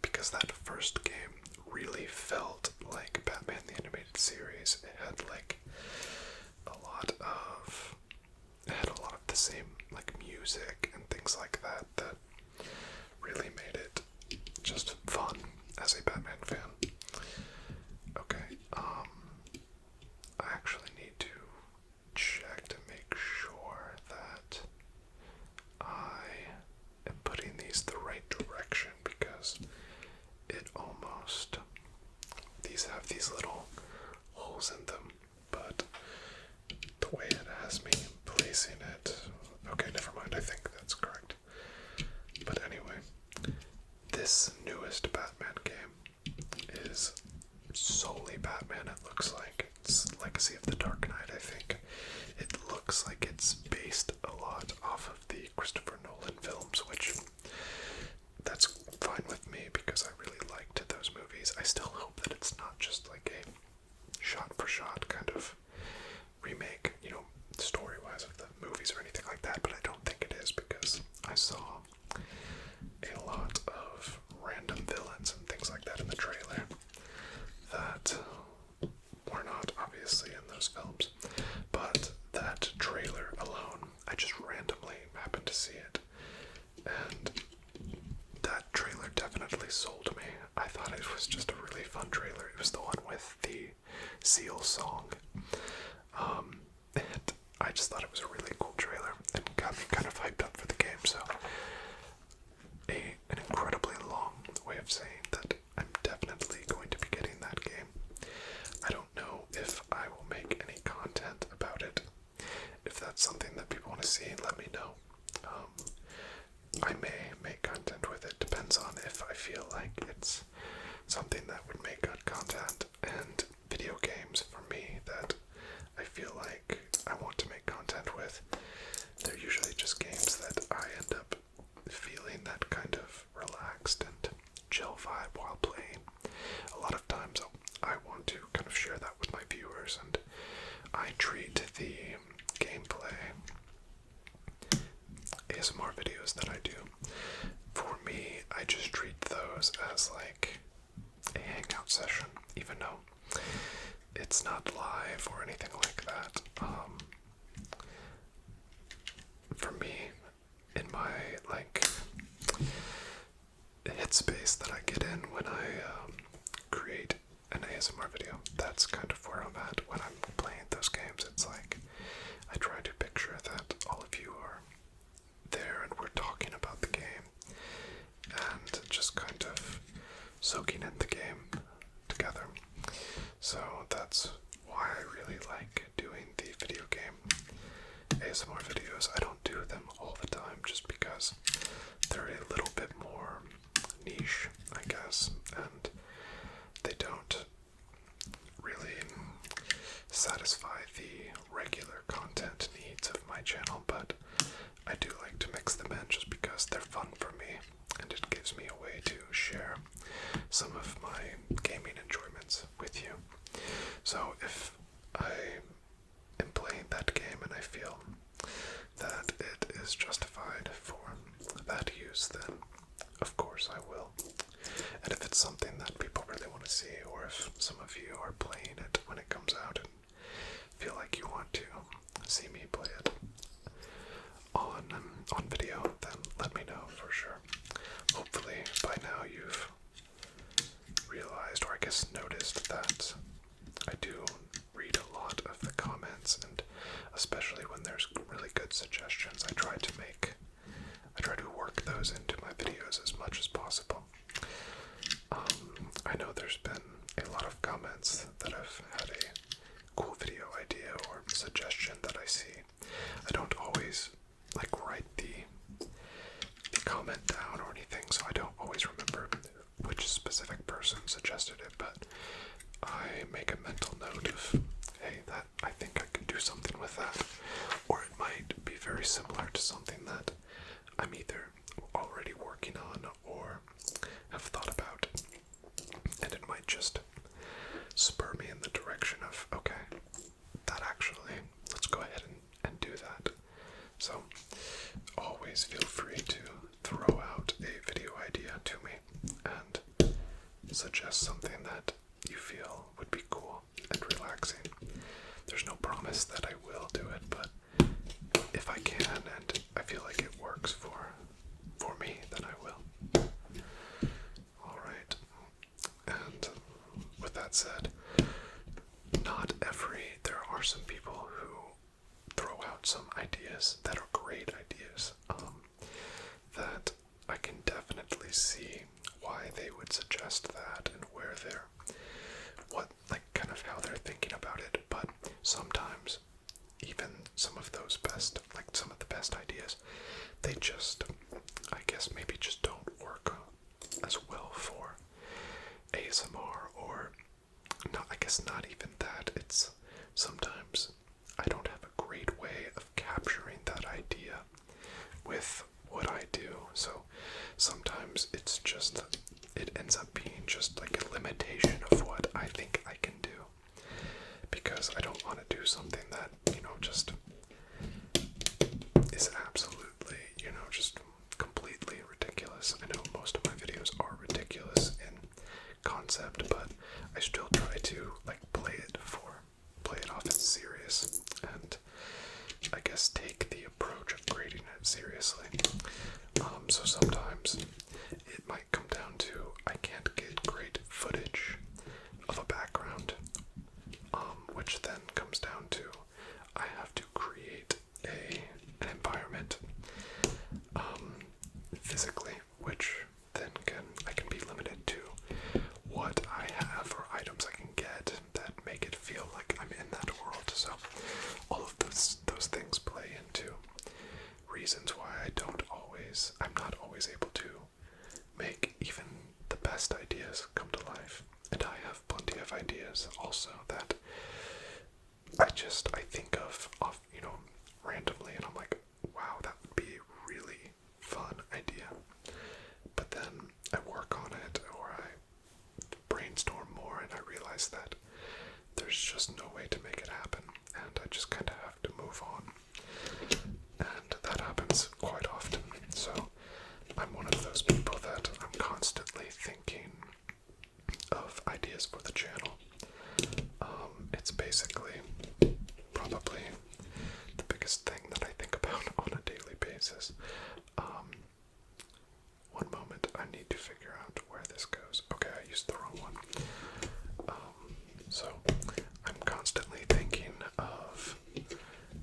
S1: because that first game really felt like Batman the Animated Series. It had, like, a lot of the same, like, music and things like that really made it just fun as a Batman fan. Okay, I actually need to check to make sure that I am putting these the right direction, because it almost, these have these little holes in them, but the way it has me placing it, okay, never mind, I think that's correct. But anyway, this newest Batman game is solely Batman, it looks like. It's Legacy of the Dark Knight, I think. It looks like it's based a lot off of the Christopher Nolan films, which that's fine with me because I really liked those movies. I still hope that it's not just like a shot-for-shot kind of remake, you know, story-wise of the movies or anything like that, but I don't think it is, because I saw a lot of random villains and things like that in the trailer that were not obviously in those films. But that trailer alone, I just randomly happened to see it, and that trailer definitely sold me. I thought it was just a really fun trailer. It was the one with the Seal song. And I just thought it was a really cool trailer and got me kind of hyped up for the game. So an incredibly long way of saying that I'm definitely going to be getting that game. I don't know if I will make any content about it. If that's something that people want to see, let me know. I may make content with it. Depends on if I feel like it's something that would make good content. And video games, for me, that I feel like I want to make content with, they're usually just games that I end up feeling that kind of relaxed and chill vibe while playing. A lot of times I want to kind of share that with my viewers, and I treat the gameplay ASMR videos that I do, for me, I just treat those as like a hangout session, even though it's not live or anything like that. For me, in my like headspace that I get in when I create an ASMR video, that's kind of where I'm at when I'm playing those games. It's like I try to picture that all of you are there and we're talking about the game and just kind of soaking in the game together. So that's why I really like doing the video game ASMR videos. I don't do them all the time just because they're a little bit more niche, I guess, and they don't really satisfy the regular content needs of my channel, but I do like to mix them in just because they're fun for me, and it gives me a way to share some of my gaming enjoyments with you. So if I am playing that game and I feel that it is justified for that use, then of course I will. And if it's something that people really want to see, or if some of you are playing it when it comes out and feel like you want to see me play it on video, then let me know for sure. Hopefully by now you've realized, or I guess noticed, that I do read a lot of the comments, and especially when there's really good suggestions, I try to work those into my videos as much as possible. I know there's been a lot of comments that have had a cool video idea or suggestion that I see. I don't always write the comment down or anything, so I don't always remember which specific person suggested it, but I make a mental note of, hey, that I think I can do something with that, or it might be very similar to something that I'm either already working on or have thought about, and it might just spur me in the direction of, okay, that actually, let's go ahead and do that. So always feel free to throw out a video idea to me and suggest something that you feel would be cool and relaxing. There's no promise that I will do it, but if I can and I really see why they would suggest that and where they're, what, like, kind of how they're thinking about it. But sometimes, even some of those best, like some of the best ideas, they just, I guess, maybe just don't work as well for ASMR, or not, I guess not even that. It's sometimes I don't have a great way of capturing that idea with what I do. So sometimes it's just, it ends up being just like a limitation of what I think I can do, because I don't want to do something that, just is absolutely, just completely ridiculous. I know most of my videos are ridiculous in concept, but I still try to like play it off as serious, and I guess take the approach of grading it seriously. So sometimes it might come down to I can't get great footage of a background, which then comes down to I have to create an environment physically, which then I can be limited to what I have or items I can get that make it feel like I'm in that world. So all of those things play into reasons why I'm not always able to make even the best ideas come to life. And I have plenty of ideas also that I think of randomly, and I'm like, wow, that would be a really fun idea. But then I work on it, or I brainstorm more, and I realize that there's just no way to make it happen, and I just kind of have to move on. And that happens quite often. So I'm one of those people that I'm constantly thinking of ideas for the channel. It's basically probably the biggest thing that I think about on a daily basis. One moment, I need to figure out where this goes. Okay, I used the wrong one. So I'm constantly thinking of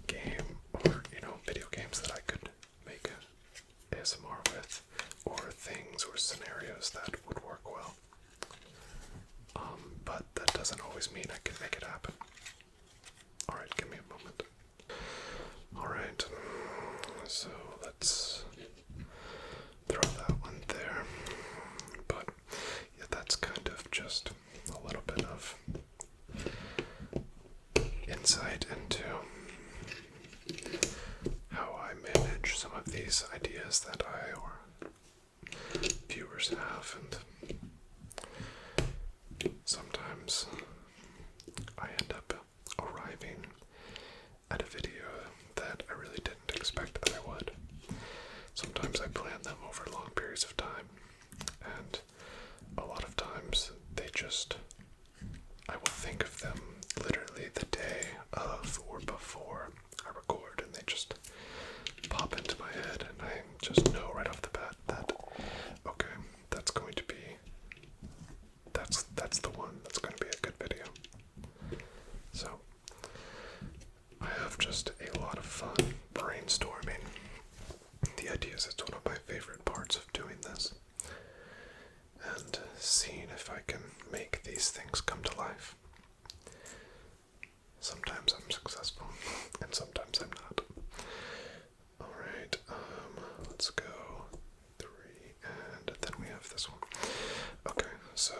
S1: game or video games that I could make ASMR with, or things or scenarios that would work well. But that doesn't always mean I can make it happen. Alright, give me a moment. Alright, so let's throw that one there. But yeah, that's kind of just a little bit of insight into how I manage some of these ideas that I or viewers have, and sometimes I end up arriving at a video that I really didn't expect that I would. Sometimes I plan them over long periods of time, and a lot of times I will think of them literally the day of or before I record, and they just pop into my head, and I just know right off the bat that, okay, that's the one that's going to be a good video. So I have just a lot of fun brainstorming the ideas. It's one of my favorite parts of doing this, and seeing if I can make these things come to life. Sometimes I'm successful, and sometimes I'm not. Alright, let's go 3, and then we have this one. Okay, so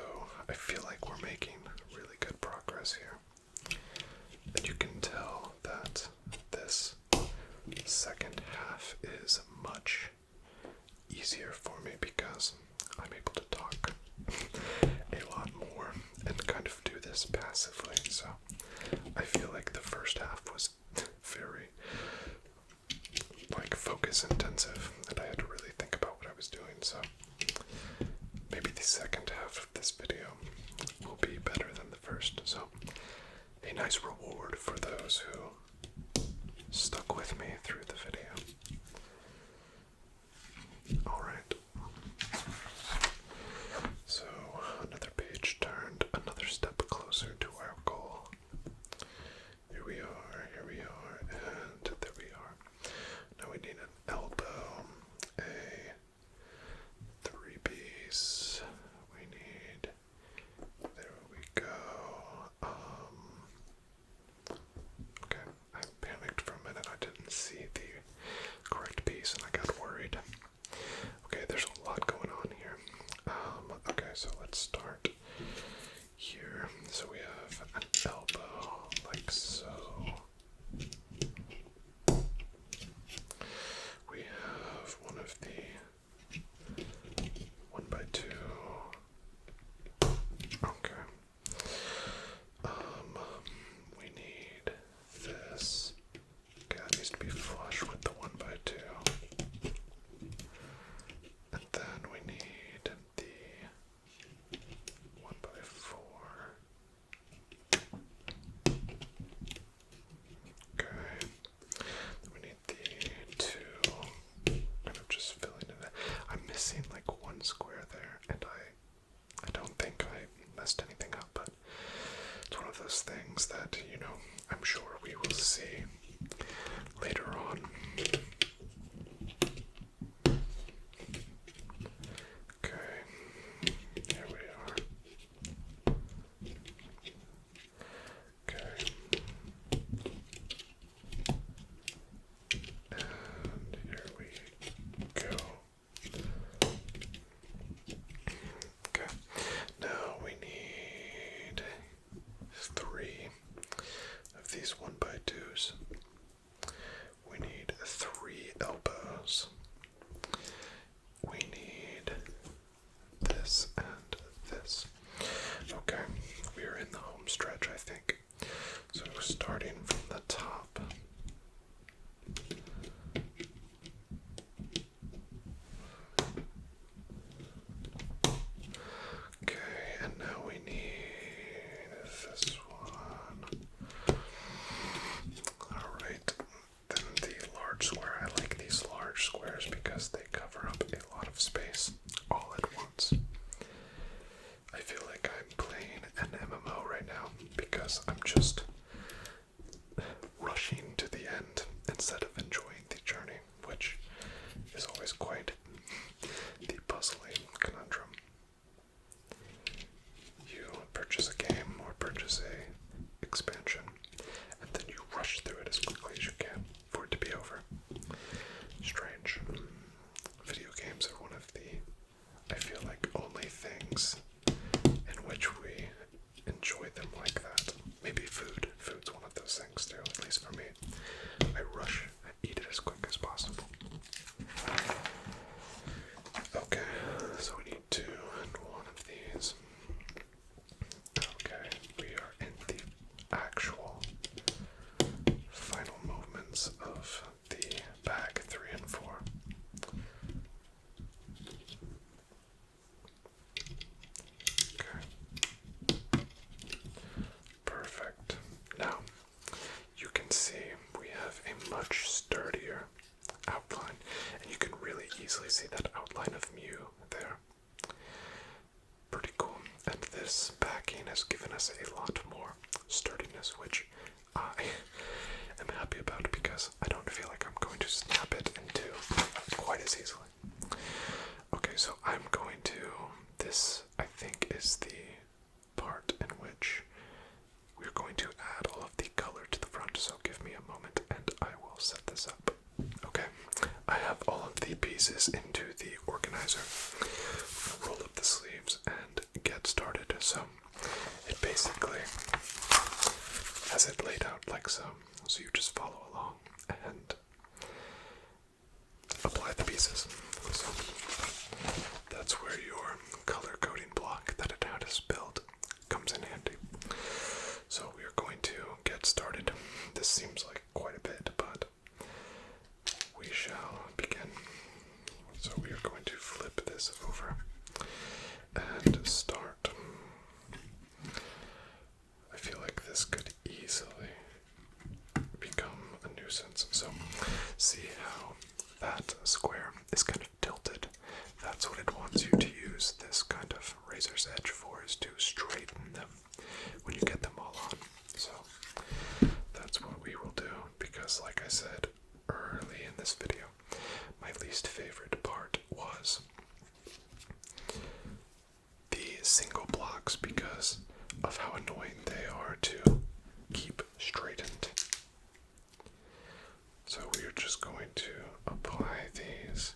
S1: I feel like we're making really good progress here. And you can tell that this second half is much easier for me because I'm able to talk a lot more and kind of do this passively. So I feel like the first half was very focus intensive, and I had to really think about what I was doing. So maybe the second half of this video will be better than the first. So a nice reward for those who stuck with me through the video. Alright. So another page turned, another step closer to our goal. Here we are, and there we are. Now we need an elbow, a 3B, those things that, I'm sure we will see later on. Okay, here we are. Okay. And here we go. Okay, now we need 3 of these 1x2s. We need 3 elbows. We need this and this. Okay, we are in the home stretch, I think. So starting from the top. Okay, and now we need this one. Alright, then the large square. I like these large squares because they cover up a lot of space all at once. I feel like I'm playing an MMO right now because I'm just rushing to the end instead of enjoying the journey, which is always quite the puzzling conundrum. You purchase a game or purchase a expansion, and then you rush through it as quickly as you can for it to be over. Strange. Video games are one of the, I feel like, only things in which we enjoy them like that. Maybe food. Food's one of those things too, at least for me. I rush and eat it as quick as possible. Okay, so we need 2 and 1 of these. Okay, we are in the actual final movements of the bag 3 and 4. Okay. Perfect. Now, you can see we have a much sturdier outline, and you can really easily see that outline of Mew there. Pretty cool. And this backing has given us a lot more sturdiness, which I am happy about because I don't feel like I'm going to snap it in two quite as easily. Okay, so I'm going to, this I think is the part in which we're going to add all of the color to the front, so give me a moment and I will set this up. Okay, I have all of the pieces into the organizer. Roll up the sleeves and get started. So it basically has it laid out like so. So you just follow along and apply the pieces. So that's where your color coding block that it had us build comes in handy. So we are going to get started. This seems like quite a bit, but we shall begin. So we are going to flip this over and start. I feel like this could easily become a nuisance. So see how that square is kind of tilted. That's what it wants you to use this kind of razor's edge for, is to straighten them when you get them all on. So that's what we will do, because like I said early in this video, my least favorite part was the single blocks because of how annoying they are to keep straightened. So we are just going to apply these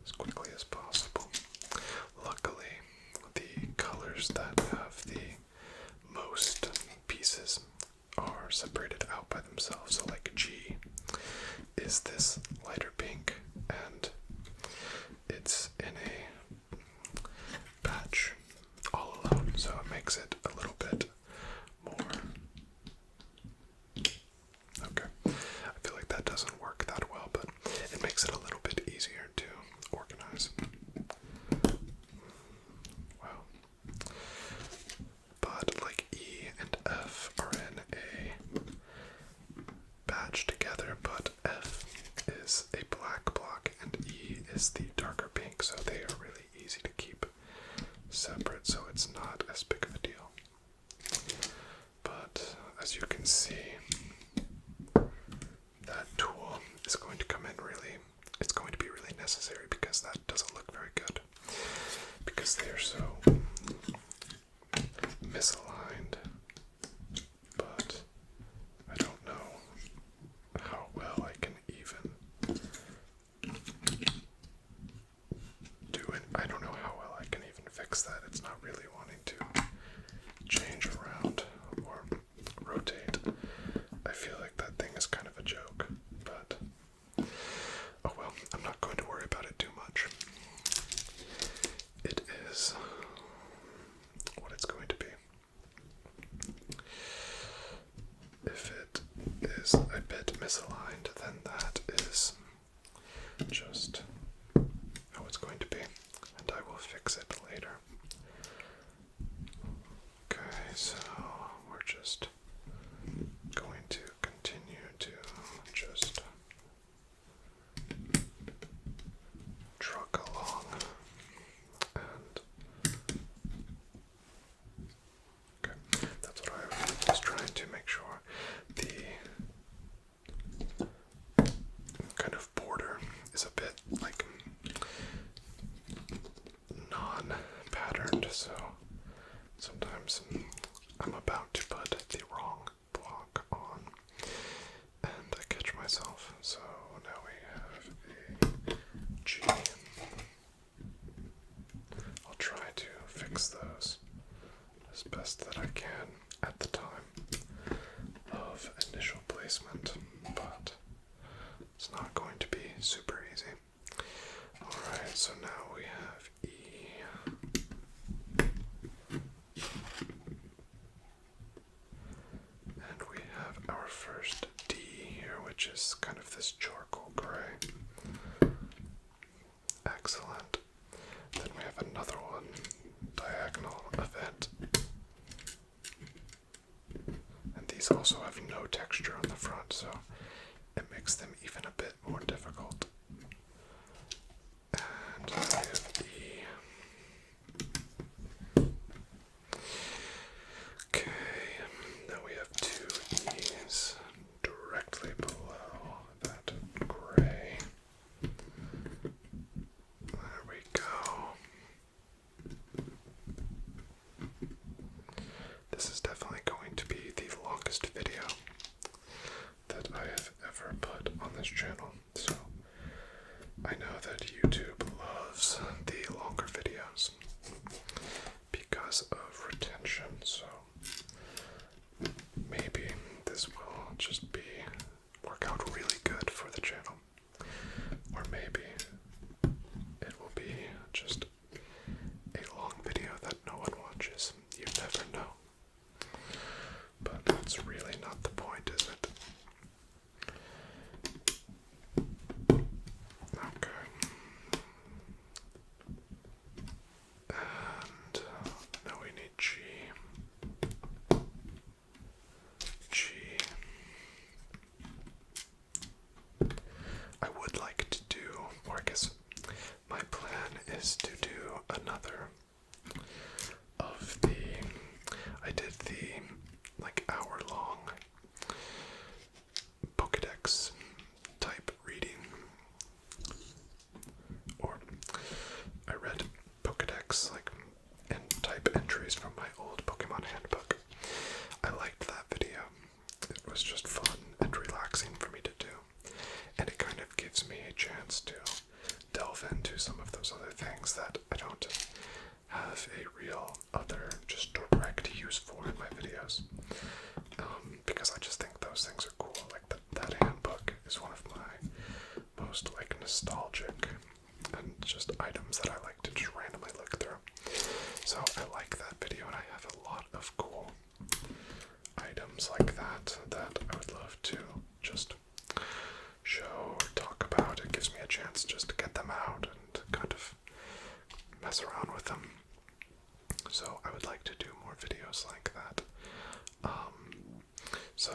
S1: as quickly as possible. Luckily, the colors that have the most pieces are separated out by themselves. So like G is this lighter pink, and it's in a batch all alone, so it makes it a little bit more. Okay, I feel like that doesn't work that well, but it makes it a little bit easier to organize. Wow. But like E and F are in a batch together, but F is a black block and E is the darker pink, so they are really easy to keep separate, so it's not as big of a deal. as you can see, that tool is going to come in it's going to be really necessary because that doesn't look very good. Because they are so misaligned. But I don't know how well I can even I don't know how well I can even fix that. It's not really wanting to change around or rotate. I feel like that thing is kind of a joke, but oh well, I'm not going to worry about it too much. It is what it's going to be. If it is a bit misaligned, then that is just how it's going to be, and I will fix it later. Okay, so we're just going to continue to just truck along, and okay, that's what I was trying to make sure the kind of border is a bit like non-patterned, so sometimes I'm about to put the wrong block on and I catch myself. So now we have a G. I'll try to fix those as best that I can at the time of initial placement, but it's not going to be super easy. Alright, so now we have E. And we have our first D here, which is kind of this charcoal gray. Excellent. Then we have another one, diagonal event. And these also have no texture on the front, so it makes them even a bit more difficult. And we have E. Okay, now we have two E's directly below that gray. There we go. This is definitely going to be the longest video that I have ever put on this channel, so I know that YouTube loves the longer videos because of retention, so maybe this will just work out really good for the channel, or maybe it will be just a long video that no one watches. You never know. But that's really not the point, is it? Okay. And now we need G. G. I would like to do, or I guess my plan is to do another of I did the hour-long Pokédex type reading, or I read Pokédex and type entries from my old Pokemon handbook. I liked that video. It was just fun and relaxing for me to do, and it kind of gives me a chance to delve into some of those other things that I don't have a real other just direct use for in my videos, because I just think those things are cool. Like that handbook is one of my most nostalgic and just items that I like to just randomly look through. So I like that video, and I have a lot of cool items like that I would love to just show or talk about. It gives me a chance just to get them out and kind of mess around with them. So I would like to do more videos like that. So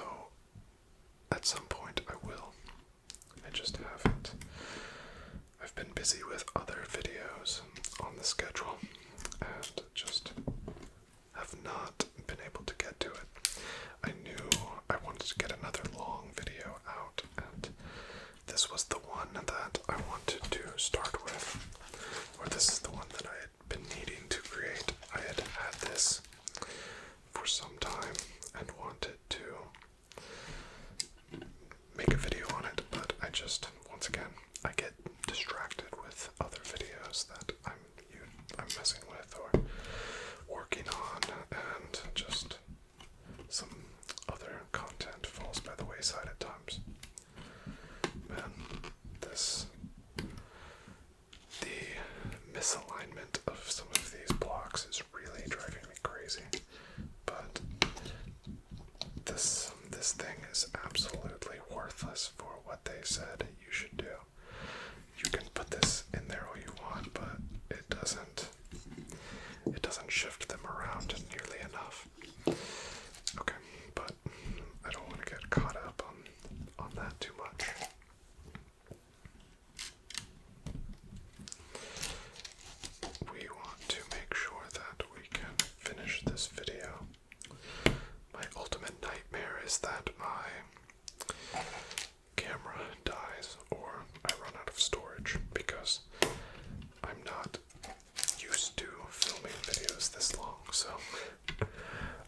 S1: at some point I will. I just haven't. I've been busy with other videos on the schedule and just have not been able to get to it. I knew said you should do. You can put this in there all you want, but it doesn't shift them around nearly enough. Okay, but I don't want to get caught up on that too much. We want to make sure that we can finish this video. My ultimate nightmare is that my camera dies or I run out of storage because I'm not used to filming videos this long, so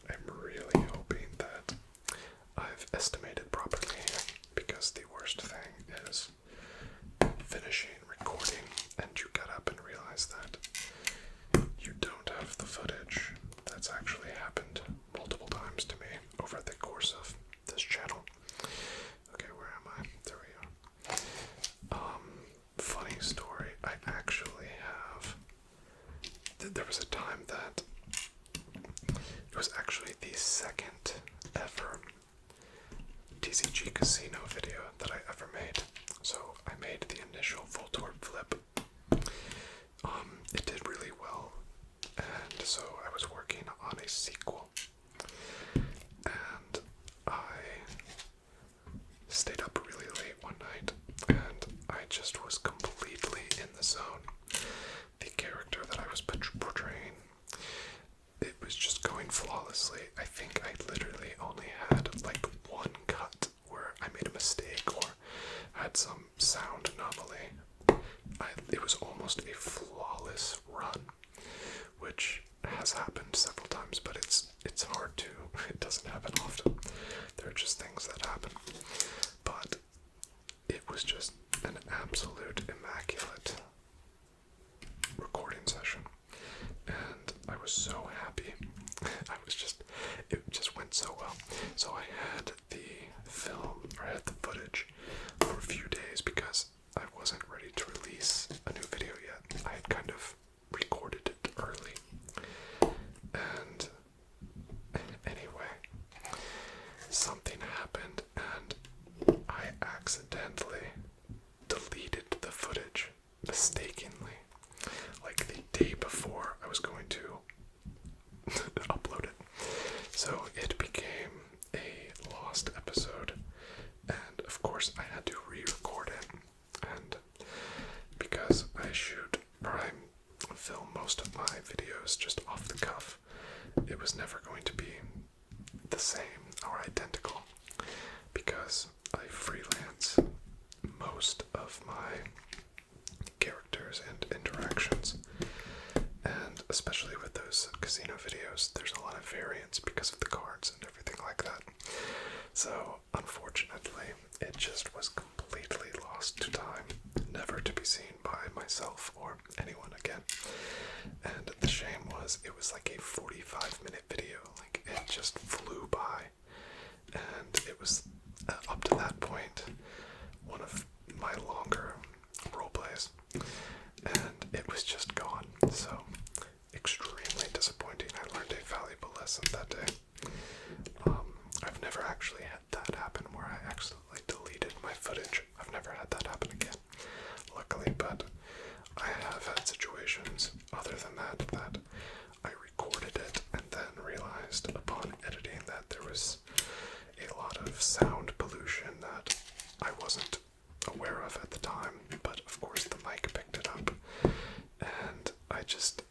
S1: I'm really hoping that I've estimated properly because the worst thing is finishing recording and you get up and realize that you don't have the footage. That's actually happened multiple times to me over the course of this channel. Okay, where am I? There we are. Funny story. I actually have. There was a time that it was actually the second ever TCG Casino video that I ever made. So I made the initial full torp flip. It did really well, and so I was working on a sequel, and I stayed up really late one night, and I just was completely in the zone. The character that I was portraying, it was just going flawlessly. I think I literally only had like one cut where I made a mistake or had some sound anomaly. It was almost a flawless run, which has happened several times, but it's hard to, it doesn't happen often. There are just things that happen. But it was just an absolute immaculate recording session, and I was so happy. It just went so well. So I had the film, or I had the footage for a few days because I wasn't ready to release a new video yet. I had kind of recorded it early. And anyway, something happened and I accidentally deleted the footage mistakenly, like the day before I was going to upload it. So it became a lost episode, and of course I had to re-record it. And because I film most of my videos just off the cuff, it was never going to be the same or identical because I freelance most of my characters and interactions, and especially with those casino videos, there's a lot of variance because of the cards and everything like that. So unfortunately, it just was completely lost to time, never to be seen by myself or anyone again. And the shame was, it was like a 45-minute video. Like, it just flew by, and it was up to that point one of my longer role plays, and it was just gone. So extremely disappointing. I learned a valuable lesson that day. I've never actually had that happen where I accidentally deleted my footage. I've never had that happen again, luckily, but I have had situations other than that I recorded it and then realized upon editing that there was a lot of sound pollution that I wasn't aware of at the time, but of course the mic picked it up, and I just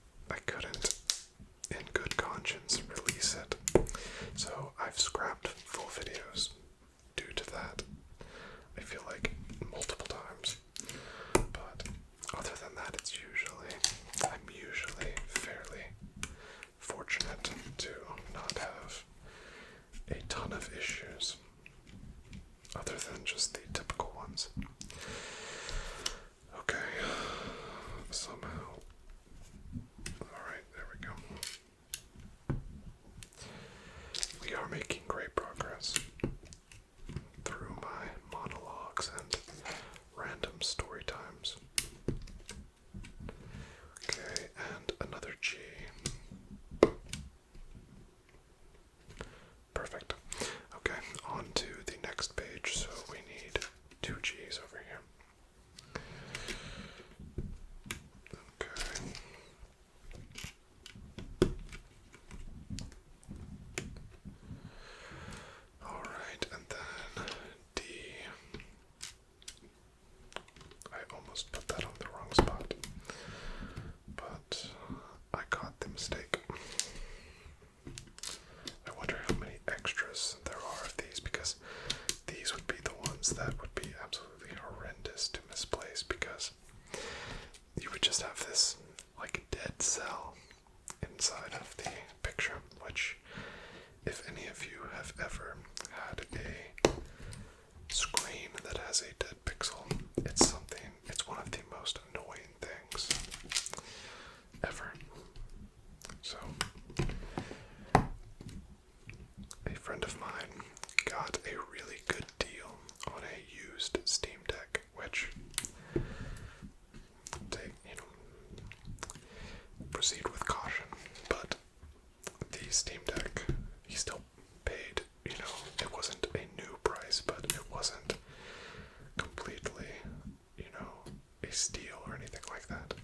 S1: dead cell inside of the picture, which, if any of you have ever had a screen that has a dead pixel, it's one of the most annoying things ever. So, a friend of mine got a really good deal on a used Steam Deck, which, proceed with caution, but the Steam Deck, he still paid, it wasn't a new price, but it wasn't completely, a steal or anything like that.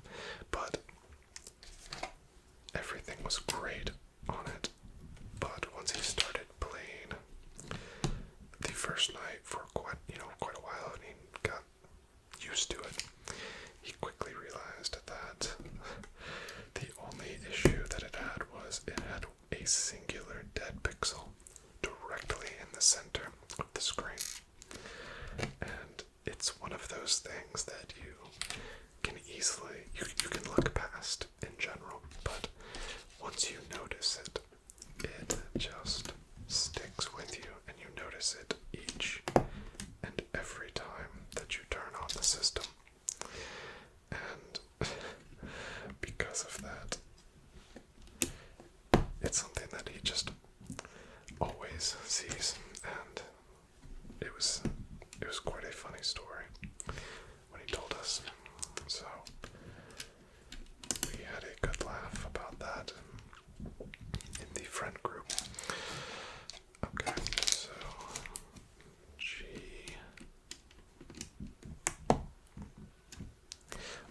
S1: But everything was great on it. But once he started playing the first night for quite a while, and he got used to it, he quickly realized that the only issue that it had was it had a singular dead pixel directly in the center of the screen. And it's one of those things that you can easily, you can look past in general, but once you notice it, it just sticks with you, and you notice it each and every time that you turn on the system. And because of that, it's something that he just always sees, and it was quite a funny story when he told us. So we had a good laugh about that in the friend group. Okay, so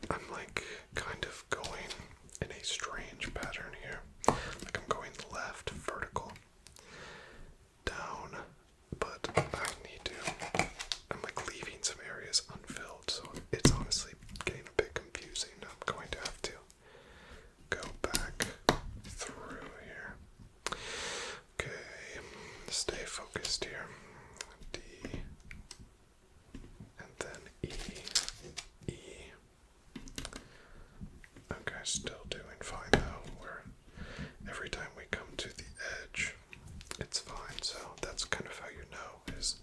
S1: I'm kind of going in a strange pattern here. I'm going left vertical, down, but I'm leaving some areas unfilled, so it's honestly getting a bit confusing. I'm going to have to go back through here. Okay, stay focused here. D, and then E, E. Okay, still doing fine though. Every time we come to the edge, it's fine. So that's kind of how you know, is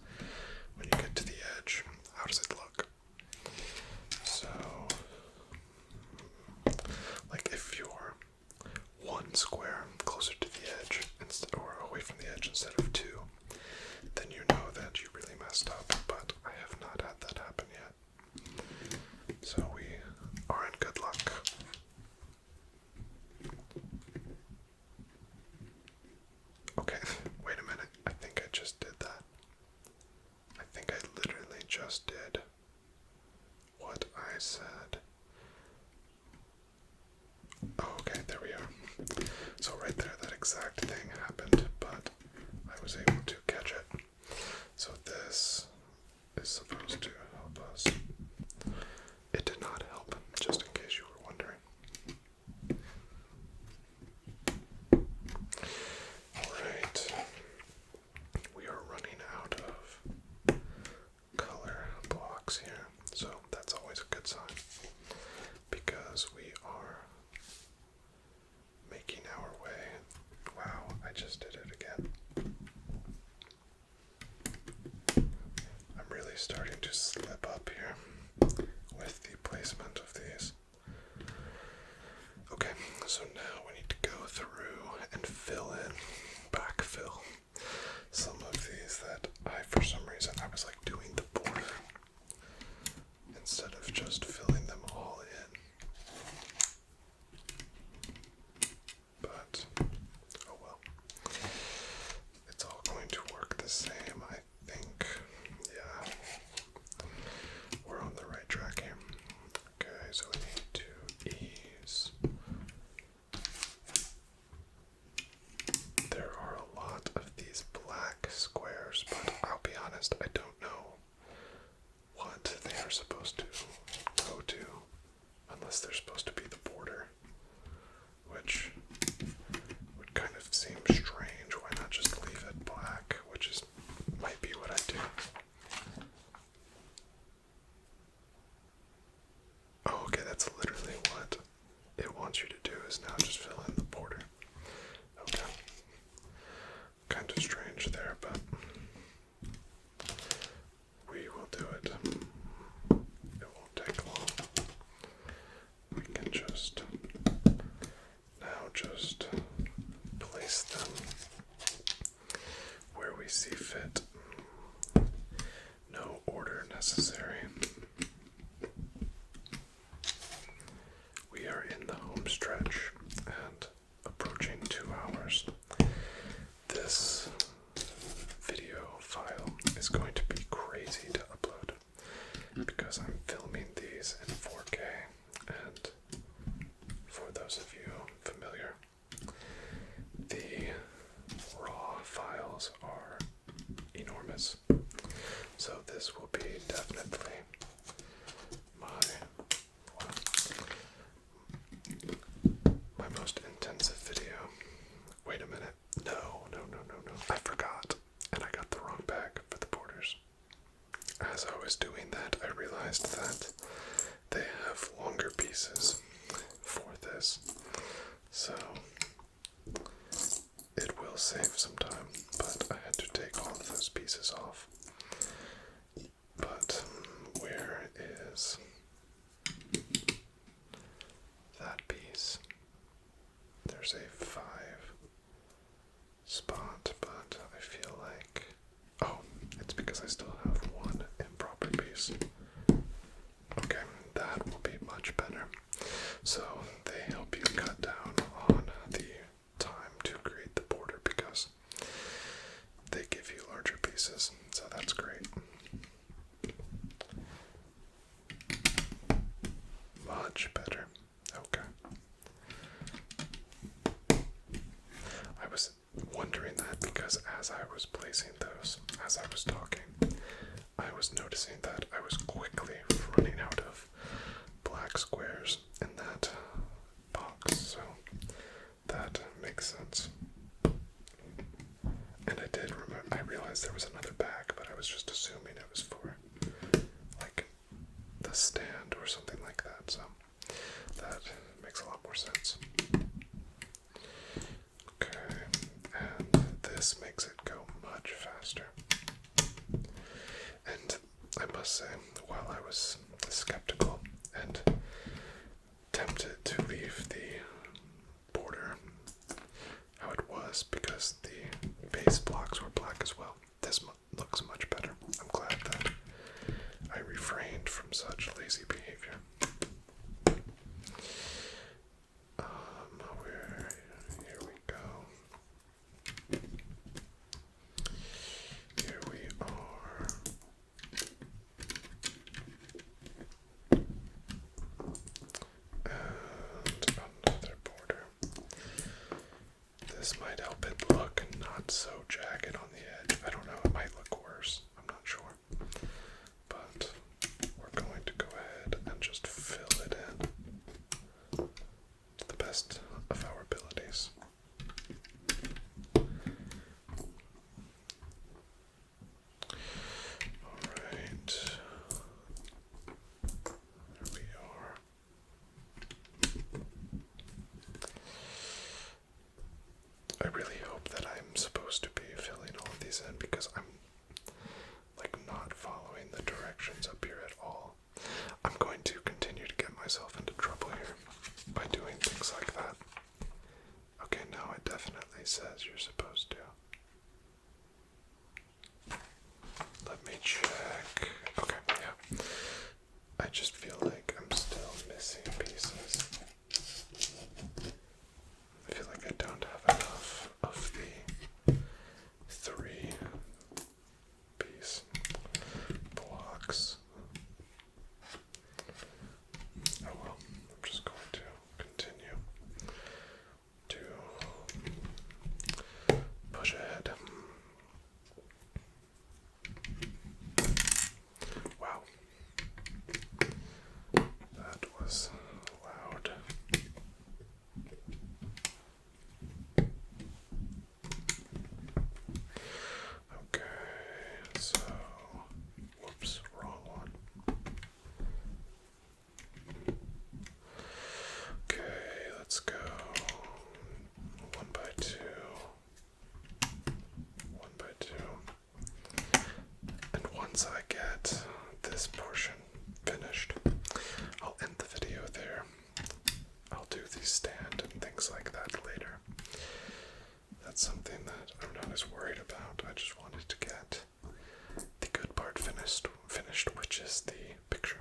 S1: when you get to the edge, how does it look? So, if you're one square closer to the edge, or away from the edge instead of two, then you know that you really messed up, but I have not had that happen yet. So we are in good luck. Okay, wait a minute. I think I just did that. I think I literally just did what I said. Oh, okay, there we are. So right there, that exact thing happened, but I was able to catch it. So this is supposed to help us. It did not help, just in case you were wondering. Alright, we are running out of color blocks here, so that's always a good sign, because we are making our way. Wow, I just did it again. I'm really starting to slip up here with the placement of these. Okay, so now we need to go through and fill in, backfill some of these that for some reason, I was doing the border instead of just filling them all in. But, oh well. It's all going to work the same, I think. Yeah. We're on the right track here. Okay, so we need to ease. There are a lot of these black squares, but I'll be honest, I don't know what they are supposed to go to, unless they're supposed to be the border, which would kind of seem strange. Why not just leave it black, which might be what I do. Oh, okay, that's literally what it wants you to do, is in the home stretch and approaching 2 hours. This video file is going to be crazy to upload because I'm filming these in 4K, and for those of you familiar, the raw files are enormous. So this will be definitely my most intensive video. Wait a minute. No. I forgot, and I got the wrong bag for the borders. As I was doing that, I realized that they have longer pieces for this, so it will save some time, but I had to take all of those pieces off. But where is that piece? There's a 5 spot, but I feel like, oh, it's because I still have one improper piece. Okay, that will be much better. So they help you cut down on the time to create the border because they give you larger pieces, so that's great. Much better. Okay. I was wondering that because as I was placing those, as I was talking, I was noticing that I was quickly running out of black squares in that box, so that makes sense. And I did remember, I realized there was another bag, but I was just assuming it was for like the stand or something like that, so that makes a lot more sense. Okay, and this makes it go much faster. And I must say, while I was skeptical and tempted to leave the border how it was because the base blocks were black as well, this looks much better. I'm glad that I refrained from such lazy behavior. Here we go. Here we are. And another border. This might help it look not so jagged on the edge. I don't know, it might look worse. I'm not sure. But we're going to go ahead and just fill it in to the best of our abilities. Alright. There we are. I really hope that I'm supposed to be filling all of these in because I'm like not following the directions up here at all. I'm going to continue to get myself into trouble here by doing things like that. Okay, now it definitely says you're supposed to. Let me check. Okay, yeah. I just feel like I'm still missing pieces. I feel like I don't have enough of the 3 piece blocks. Oh well, I'm just going to continue to push ahead. Wow. That was loud. Okay, so, whoops, wrong one. Okay, let's go 1 by 2, 1 by 2. And once I get this portion finished, I'll end the video there. I'll do the stand and things like that later. That's something that I'm not as worried about. I just wanted to get the good part finished, which is the picture.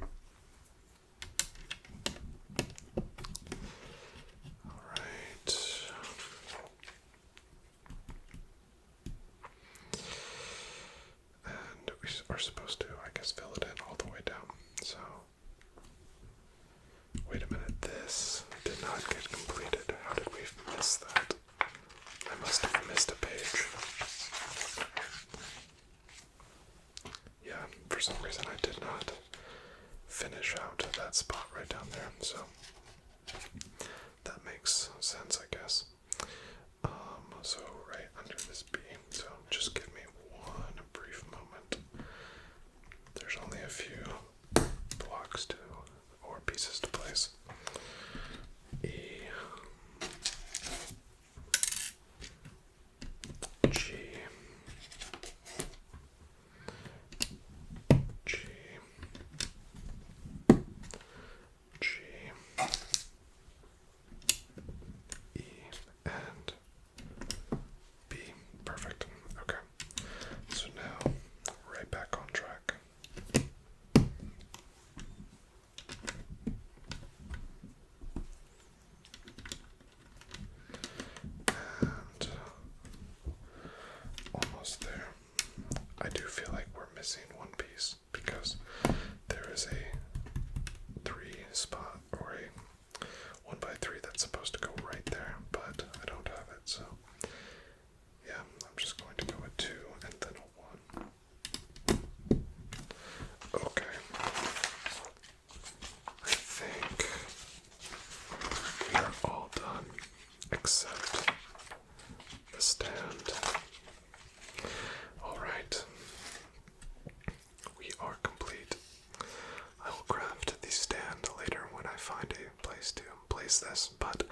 S1: release this, but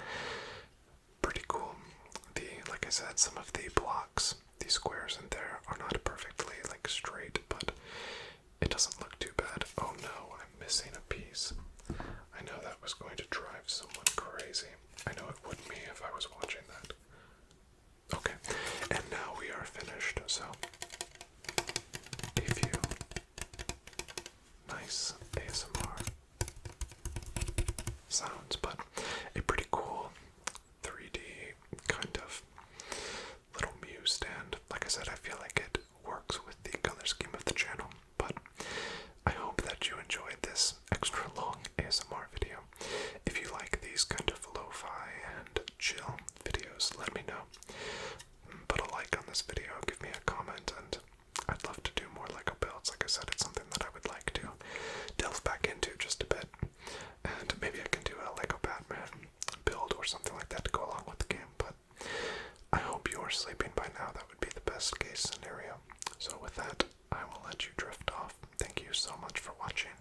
S1: pretty cool. Like I said, some of the blocks, these squares in there are not perfectly like straight, but it doesn't look too bad. Oh no, I'm missing a piece. I know that was going to drive someone crazy. I know it would me if I was watching that. Okay, and now we are finished, so a few nice ASMR sounds, but a pretty cool 3D kind of little Mew stand. Like I said, I feel like it works with the color scheme of the channel, but I hope that you enjoyed this extra long ASMR video. If you like these kind of lo-fi and chill videos, let me know. Put a like on this video, give me a comment, and I'd love to do more Lego builds. Like I said, it's something that I would like to delve back into just a bit. And maybe I can do a Lego Batman build or something like that to go along with the game. But I hope you're sleeping by now. That would be the best case scenario. So with that, I will let you drift off. Thank you so much for watching,